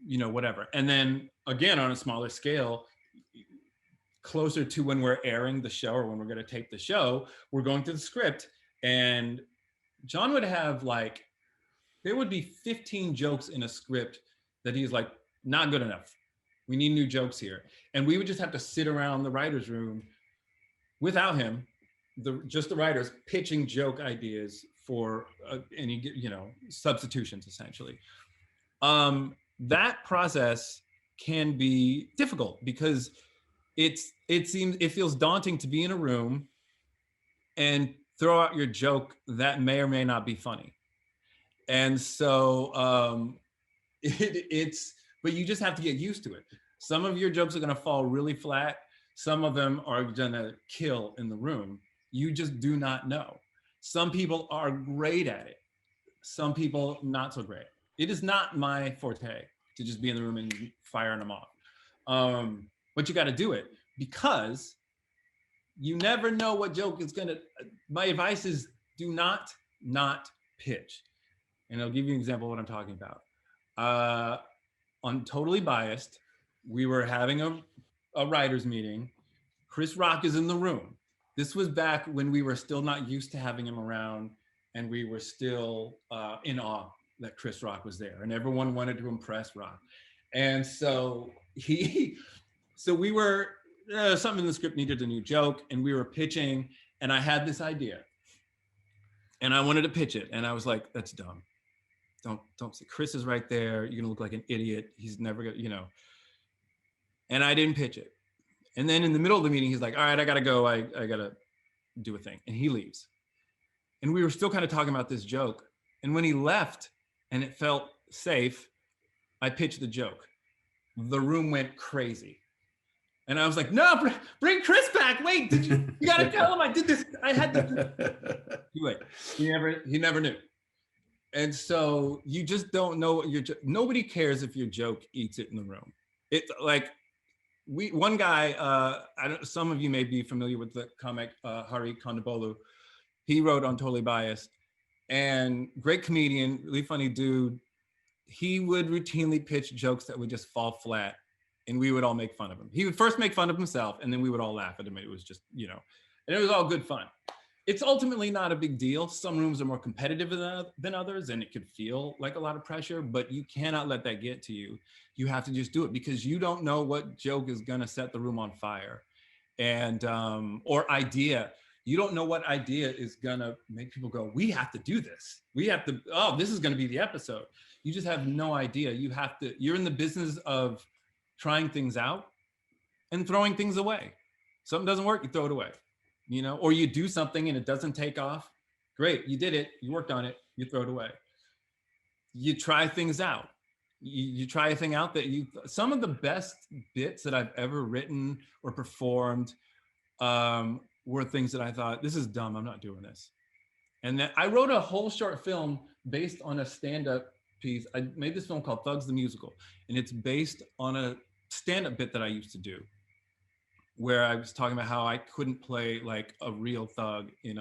you know, whatever. And then again, on a smaller scale, closer to when we're airing the show or when we're going to tape the show, we're going through the script, and John would have like, there would be 15 jokes in a script that he's like, not good enough. We need new jokes here. And we would just have to sit around the writer's room without him, just the writers pitching joke ideas for any, you know, substitutions essentially. That process can be difficult because it feels daunting to be in a room and throw out your joke that may or may not be funny. And so but you just have to get used to it. Some of your jokes are gonna fall really flat. Some of them are gonna kill in the room. You just do not know. Some people are great at it. Some people not so great. It is not my forte to just be in the room and firing them off. But you gotta do it because you never know what joke is gonna, my advice is do not pitch. And I'll give you an example of what I'm talking about. On Totally Biased, we were having a writer's meeting. Chris Rock is in the room. This was back when we were still not used to having him around, and we were still in awe that Chris Rock was there, and everyone wanted to impress Rock. And so we were, something in the script needed a new joke, and we were pitching, and I had this idea. And I wanted to pitch it, and I was like, that's dumb. Don't say, Chris is right there. You're gonna look like an idiot. He's never gonna, you know. And I didn't pitch it. And then in the middle of the meeting, he's like, all right, I gotta go. I gotta do a thing. And he leaves. And we were still kind of talking about this joke. And when he left and it felt safe, I pitched the joke. The room went crazy. And I was like, no, bring Chris back. Wait, you gotta tell him I did this. I had to. Wait, he never knew. And so you just don't know what nobody cares if your joke eats it in the room. It's like, one guy, some of you may be familiar with the comic Hari Kondabolu. He wrote on Totally Biased, and great comedian, really funny dude. He would routinely pitch jokes that would just fall flat, and we would all make fun of him. He would first make fun of himself, and then we would all laugh at him. It was just, you know, and it was all good fun. It's ultimately not a big deal. Some rooms are more competitive than others, and it could feel like a lot of pressure, but you cannot let that get to you. You have to just do it because you don't know what joke is gonna set the room on fire. And, or idea. You don't know what idea is gonna make people go, we have to do this. We have to, oh, this is gonna be the episode. You just have no idea. You're in the business of trying things out and throwing things away. Something doesn't work, you throw it away. You know, or you do something and it doesn't take off. Great, you did it, you worked on it, you throw it away. You try things out. You try a thing out that some of the best bits that I've ever written or performed were things that I thought, this is dumb, I'm not doing this. And then I wrote a whole short film based on a stand-up piece. I made this film called Thugs the Musical, and it's based on a stand-up bit that I used to do, where I was talking about how I couldn't play like a real thug in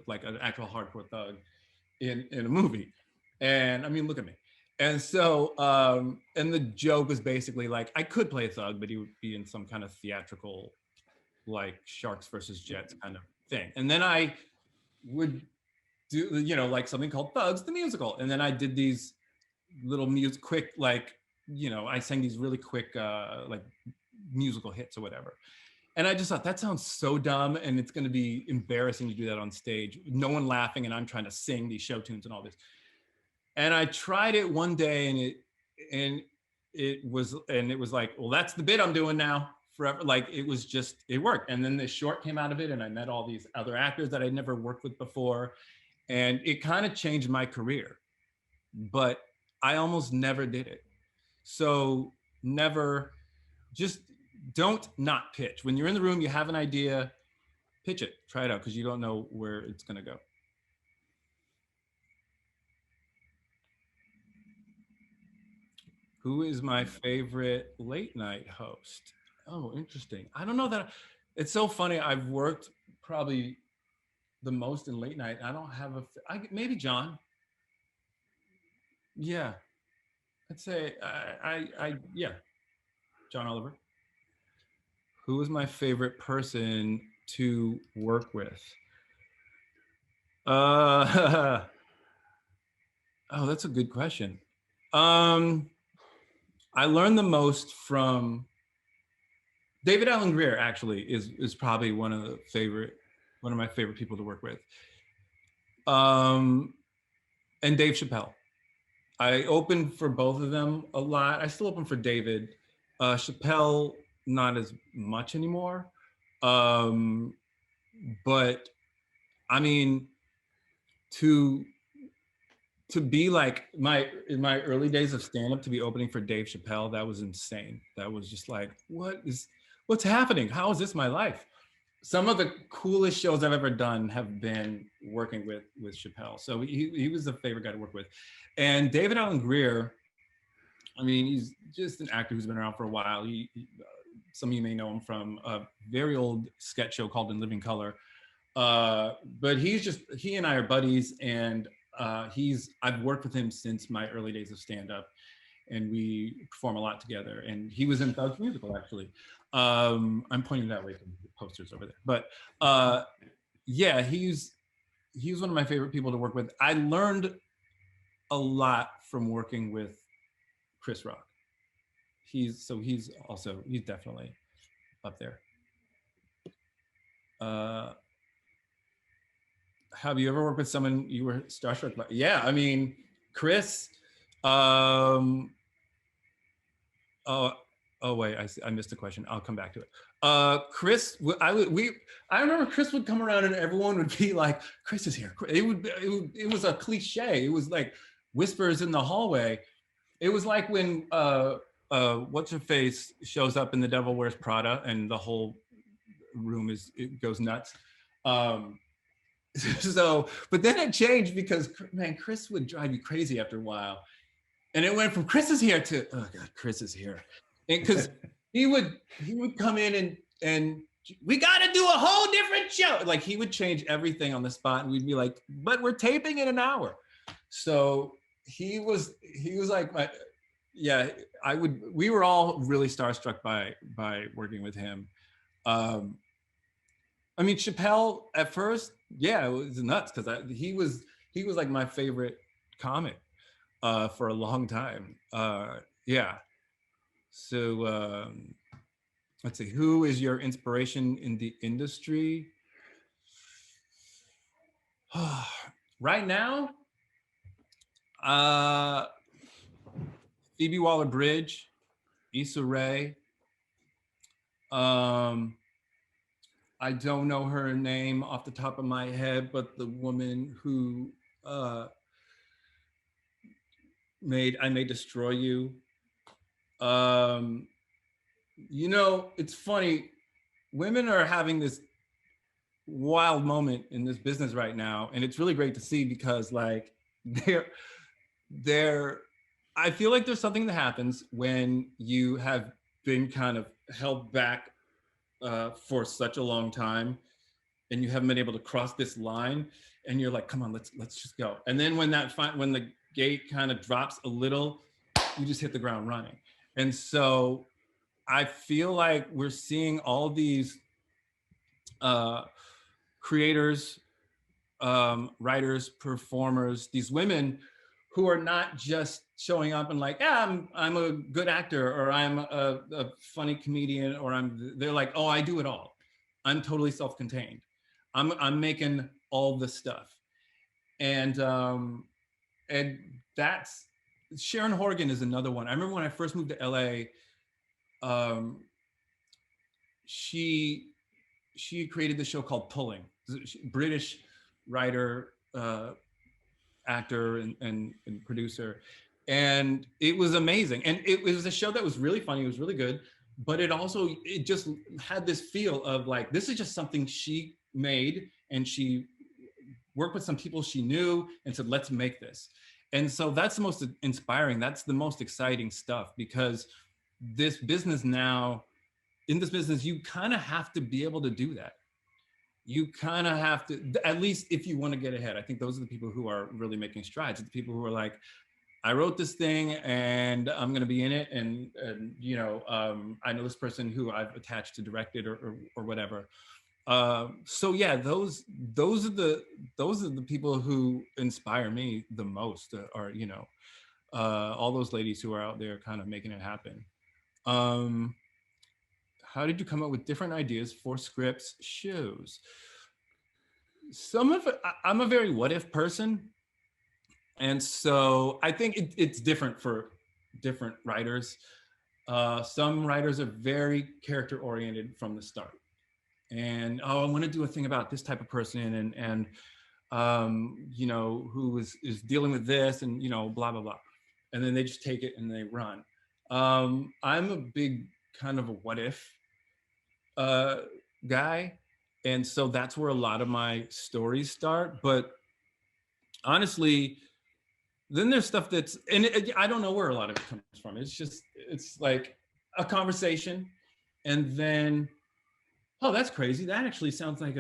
like an actual hardcore thug in a movie. And I mean, look at me. And so, and the joke was basically like, I could play a thug, but he would be in some kind of theatrical, like Sharks versus Jets kind of thing. And then I would do, like something called Thugs the Musical. And then I did these little quick, like, I sang these really quick, like musical hits or whatever. And I just thought that sounds so dumb, and it's going to be embarrassing to do that on stage. No one laughing, and I'm trying to sing these show tunes and all this. And I tried it one day, and it was like, well, that's the bit I'm doing now forever. Like it worked. And then this short came out of it, and I met all these other actors that I'd never worked with before, and it kind of changed my career. But I almost never did it. So just don't not pitch. When you're in the room, you have an idea, pitch it, try it out, because you don't know where it's going to go. Who is my favorite late night host? Oh, interesting. I don't know that. It's so funny. I've worked probably the most in late night. I don't have maybe John. Yeah. I'd say yeah. John Oliver. Who is my favorite person to work with? Oh, that's a good question. I learned the most from David Alan Grier. Actually, is probably one of my favorite people to work with. And Dave Chappelle. I opened for both of them a lot. I still open for David. Chappelle, not as much anymore. But I mean, to be like in my early days of stand-up, to be opening for Dave Chappelle, that was insane. That was just like, what's happening? How is this my life? Some of the coolest shows I've ever done have been working with Chappelle. So he was the favorite guy to work with. And David Alan Grier, I mean, he's just an actor who's been around for a while. Some of you may know him from a very old sketch show called In Living Color. But he and I are buddies, and I've worked with him since my early days of stand-up, and we perform a lot together. And he was in Thugs Musical, actually. I'm pointing that way to the posters over there. But yeah, he's one of my favorite people to work with. I learned a lot from working with Chris Rock. He's definitely up there. Have you ever worked with someone you were starstruck by? Yeah, I mean, Chris. Oh wait, I missed a question. I'll come back to it. Chris, I remember Chris would come around and everyone would be like, "Chris is here." It was a cliche. It was like whispers in the hallway. It was like when what's her face shows up in The Devil Wears Prada, and the whole room goes nuts. So, but then it changed because, man, Chris would drive you crazy after a while. And it went from Chris is here to, oh God, Chris is here. And because he would come in and we got to do a whole different show. Like he would change everything on the spot, and we'd be like, but we're taping in an hour. So he was like, we were all really starstruck by working with him. I mean, Chappelle at first, yeah, it was nuts because he was like my favorite comic for a long time. Yeah. So let's see, who is your inspiration in the industry? Right now, Phoebe Waller-Bridge, Issa Rae. I don't know her name off the top of my head, but the woman who made I May Destroy You. You know, it's funny. Women are having this wild moment in this business right now, and it's really great to see because like there I feel like there's something that happens when you have been kind of held back for such a long time, and you haven't been able to cross this line, and you're like, come on, let's just go. And then when when the gate kind of drops a little, you just hit the ground running. And so I feel like we're seeing all these creators, writers, performers, these women who are not just showing up and like, yeah, I'm a good actor, or I'm a funny comedian, or they're like, oh, I do it all. I'm totally self-contained. I'm making all the stuff. And that's, Sharon Horgan is another one. I remember when I first moved to LA, she created this show called Pulling. British writer, actor, and producer, and it was amazing. And it was a show that was really funny. It was really good, but it just had this feel of like, this is just something she made, and she worked with some people she knew and said, let's make this. And so that's the most inspiring. That's the most exciting stuff, because this business now, in this business, you kind of have to be able to do that. You kind of have to, at least if you want to get ahead. I think those are the people who are really making strides. It's the people who are like, I wrote this thing and I'm going to be in it. And you know, I know this person who I've attached to direct it or whatever. So yeah, those are the people who inspire me the most, or, you know, all those ladies who are out there kind of making it happen. How did you come up with different ideas for scripts, shows? Some of it, I'm a very what if person. And so I think it's different for different writers. Some writers are very character oriented from the start. And, oh, I want to do a thing about this type of person, and you know, who is dealing with this, and, you know, blah, blah, blah. And then they just take it and they run. I'm a big kind of a what if guy. And so that's where a lot of my stories start. But honestly, then there's stuff that's, and I don't know where a lot of it comes from. It's like a conversation, and then, oh, that's crazy. That actually sounds like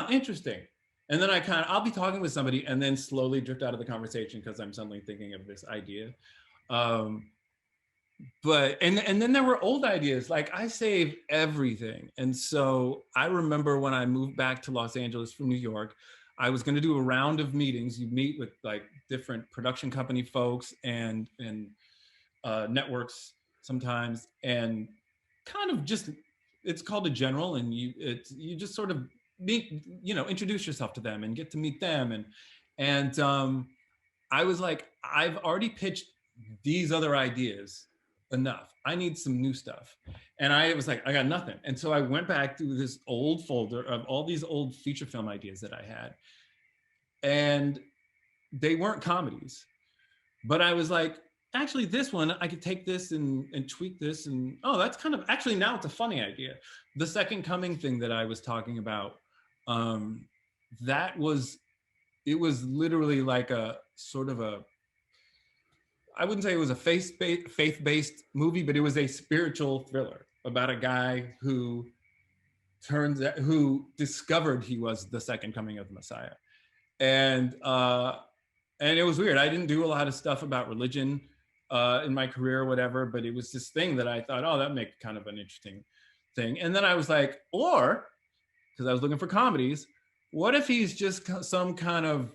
interesting. And then I'll be talking with somebody and then slowly drift out of the conversation because I'm suddenly thinking of this idea. But then there were old ideas. Like, I save everything. And so I remember when I moved back to Los Angeles from New York, I was going to do a round of meetings. You meet with like different production company folks and networks sometimes, and kind of just, it's called a general, and you just sort of meet, you know, introduce yourself to them and get to meet them. And I was like, I've already pitched these other ideas enough. I need some new stuff. And I was like, I got nothing. And so I went back to this old folder of all these old feature film ideas that I had. And they weren't comedies. But I was like, actually, this one, I could take this and tweak this. And, oh, that's kind of, actually, now it's a funny idea. The Second Coming thing that I was talking about, it was literally like a sort of a, I wouldn't say it was a faith-based movie, but it was a spiritual thriller about a guy who discovered he was the second coming of the Messiah. And it was weird. I didn't do a lot of stuff about religion in my career or whatever, but it was this thing that I thought, oh, that'd make kind of an interesting thing. And then I was like, or, because I was looking for comedies, what if he's just some kind of,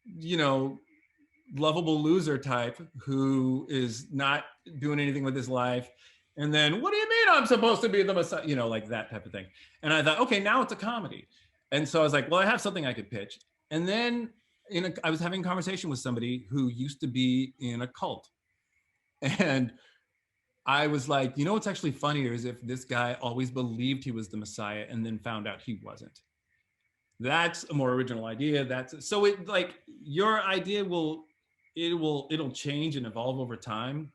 you know, lovable loser type who is not doing anything with his life, and then, what do you mean I'm supposed to be the Messiah, you know, like that type of thing. And I thought, okay, now it's a comedy. And so I was like, well, I have something I could pitch. And then I was having a conversation with somebody who used to be in a cult, and I was like, you know what's actually funnier is if this guy always believed he was the Messiah and then found out he wasn't. That's a more original idea. So it, like, your idea it'll change and evolve over time.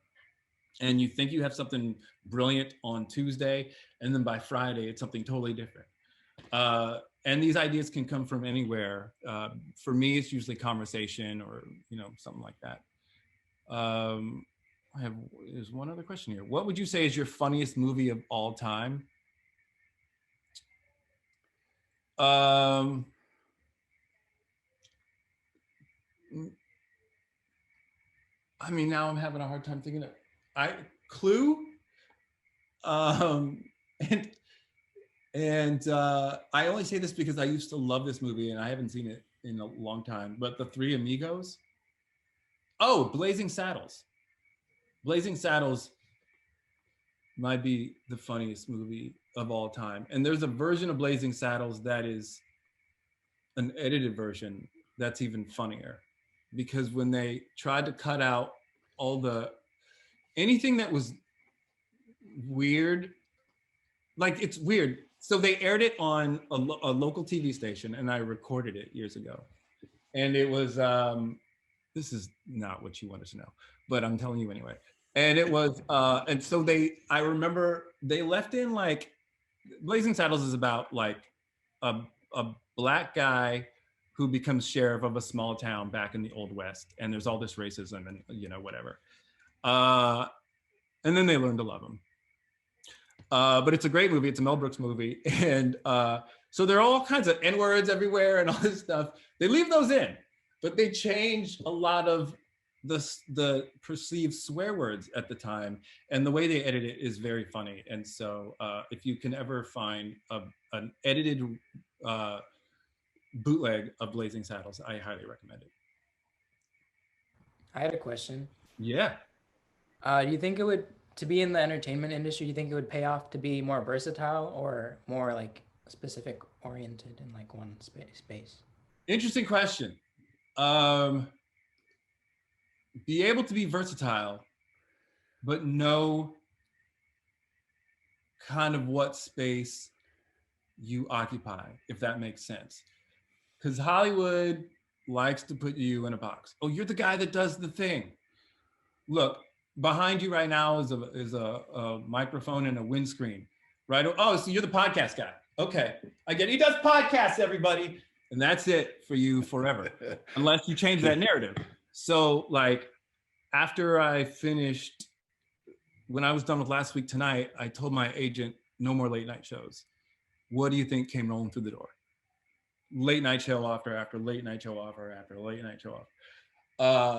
And you think you have something brilliant on Tuesday, and then by Friday, it's something totally different. and these ideas can come from anywhere. For me, it's usually conversation or, something like that. There's one other question here. What would you say is your funniest movie of all time? I mean, now I'm having a hard time thinking of Clue. And I only say this because I used to love this movie and I haven't seen it in a long time, but The Three Amigos. Oh, Blazing Saddles. Blazing Saddles might be the funniest movie of all time. And there's a version of Blazing Saddles that is an edited version that's even funnier, because when they tried to cut out anything that was weird, like it's weird. So they aired it on a local TV station, and I recorded it years ago. And it was, this is not what you wanted to know, but I'm telling you anyway. And it was, and so I remember they left in like, Blazing Saddles is about like a black guy who becomes sheriff of a small town back in the Old West. And there's all this racism and, whatever. And then they learn to love him. But it's a great movie. It's a Mel Brooks movie. And so there are all kinds of N-words everywhere and all this stuff. They leave those in, but they change a lot of the perceived swear words at the time. And the way they edit it is very funny. And so if you can ever find an edited bootleg of Blazing Saddles, I highly recommend it. I had a question. Yeah. Do you think to be in the entertainment industry, do you think it would pay off to be more versatile or more like specific oriented in like one space? Interesting question. Be able to be versatile, but know kind of what space you occupy, if that makes sense. Because Hollywood likes to put you in a box. Oh, you're the guy that does the thing. Look, behind you right now is a microphone and a windscreen, right? Oh, so you're the podcast guy. Okay, I get it. He does podcasts, everybody. And that's it for you forever, unless you change that narrative. So like after I finished, when I was done with Last Week Tonight, I told my agent, no more late night shows. What do you think came rolling through the door? Late night show after late night show after late night show off.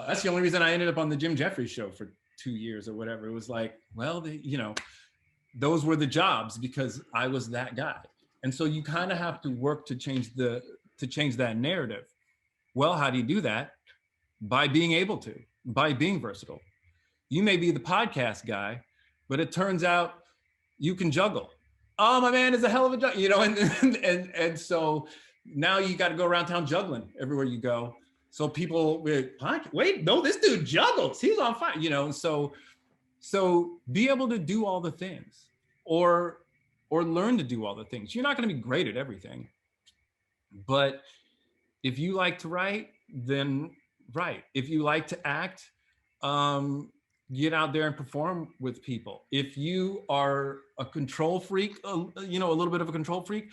That's the only reason I ended up on the Jim Jeffries show for 2 years or whatever. It was like, well, those were the jobs because I was that guy. And so you kind of have to work to change that narrative. Well, how do you do that? By being able to, by being versatile. You may be the podcast guy, but it turns out you can juggle. Oh, my man is a hell of a juggler, and so now you got to go around town juggling everywhere you go. So people wait, no, this dude juggles. He's on fire, So be able to do all the things, or learn to do all the things. You're not going to be great at everything, but if you like to write, then write. If you like to act, get out there and perform with people. If you are a control freak, a little bit of a control freak,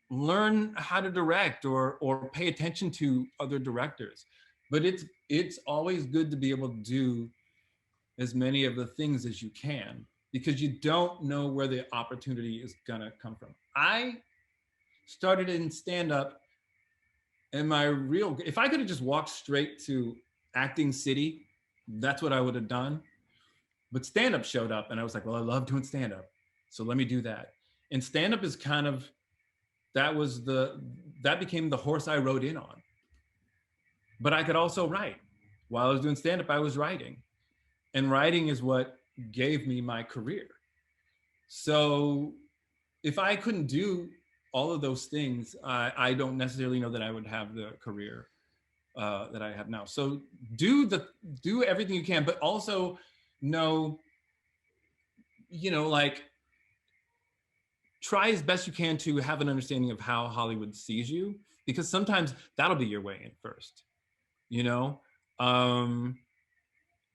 learn how to direct or pay attention to other directors. But it's always good to be able to do as many of the things as you can, because you don't know where the opportunity is gonna come from. I started in stand-up, and if I could have just walked straight to Acting City, that's what I would have done. But stand-up showed up, and I was like, well, I love doing stand-up, so let me do that. And stand-up is kind of, that became the horse I rode in on. But I could also write. While I was doing stand-up, I was writing. And writing is what gave me my career. So if I couldn't do all of those things, I don't necessarily know that I would have the career that I have now. So do everything you can, but also know, try as best you can to have an understanding of how Hollywood sees you, because sometimes that'll be your way in first,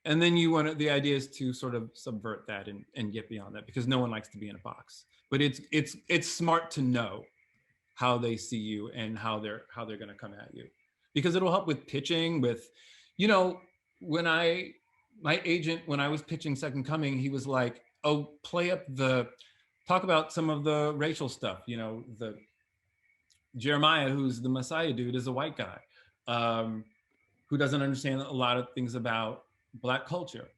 and then the idea is to sort of subvert that and get beyond that, because no one likes to be in a box. But it's smart to know how they see you and how they're going to come at you, because it'll help with pitching. With, you know, my agent, when I was pitching Second Coming, he was like, oh, talk about some of the racial stuff. You know, the Jeremiah, who's the Messiah dude, is a white guy who doesn't understand a lot of things about Black culture,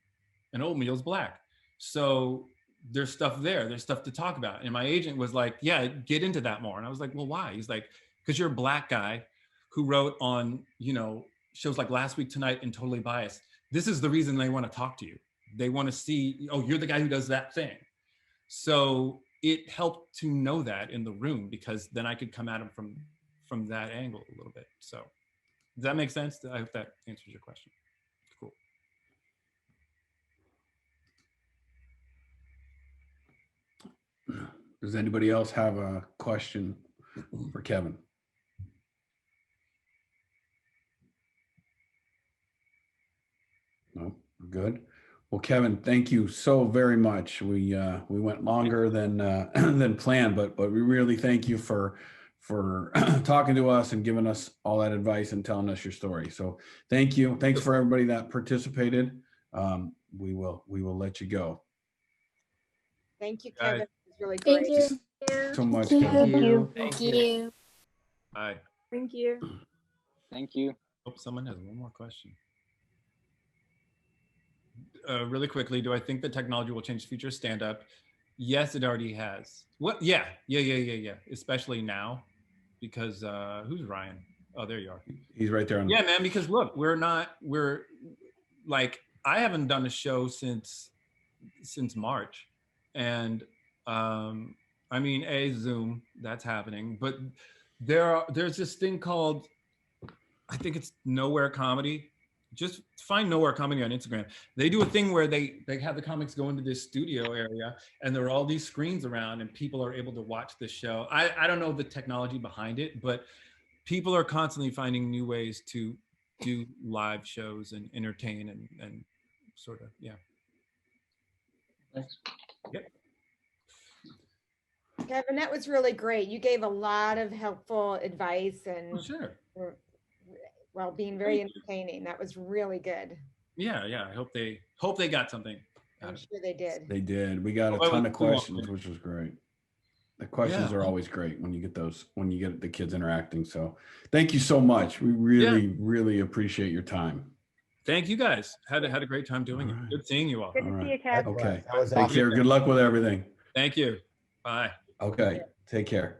and Oatmeal's Black. So there's stuff there. There's stuff to talk about. And my agent was like, yeah, get into that more. And I was like, well, why? He's like, because you're a Black guy who wrote on, you know, shows like Last Week Tonight and Totally Biased. This is the reason they want to talk to you. They want to see, oh, you're the guy who does that thing. So it helped to know that in the room, because then I could come at him from that angle a little bit. So does that make sense? I hope that answers your question. Cool. Does anybody else have a question for Kevin? No, good. Well, Kevin, thank you so very much. We went longer than than planned, but we really thank you for talking to us and giving us all that advice and telling us your story. So thank you. Thanks for everybody that participated. We will let you go. Thank you, Kevin. It was really Thank great. you. So much, Thank Kevin. you. Thank you. Bye. Thank you. Thank you. Hope someone has one more question. Really quickly, do I think that technology will change the future of stand-up? Yes, it already has. What? Yeah. Especially now, because who's Ryan? Oh, there you are. He's right there. Yeah, man. Because look, we're like, I haven't done a show since March, and I mean, Zoom, that's happening, but there's this thing called, I think it's Nowhere Comedy. Just find Nowhere Comedy on Instagram. They do a thing where they have the comics go into this studio area, and there are all these screens around, and people are able to watch the show. I don't know the technology behind it, but people are constantly finding new ways to do live shows and entertain and sort of, yeah. Thanks. Yep. Kevin, that was really great. You gave a lot of helpful advice and Oh, sure. well, being very entertaining. That was really good. Yeah. I hope they got something out I'm of it. sure they did. They did. We got a ton of questions, which was great. The questions are always great when you get the kids interacting. So thank you so much. We really appreciate your time. Thank you guys. Had a great time doing it. Good seeing you all. Good to see you, Kevin. Okay. That was Take awesome. care. Good luck with everything. Thank you. Bye. Okay. Take care.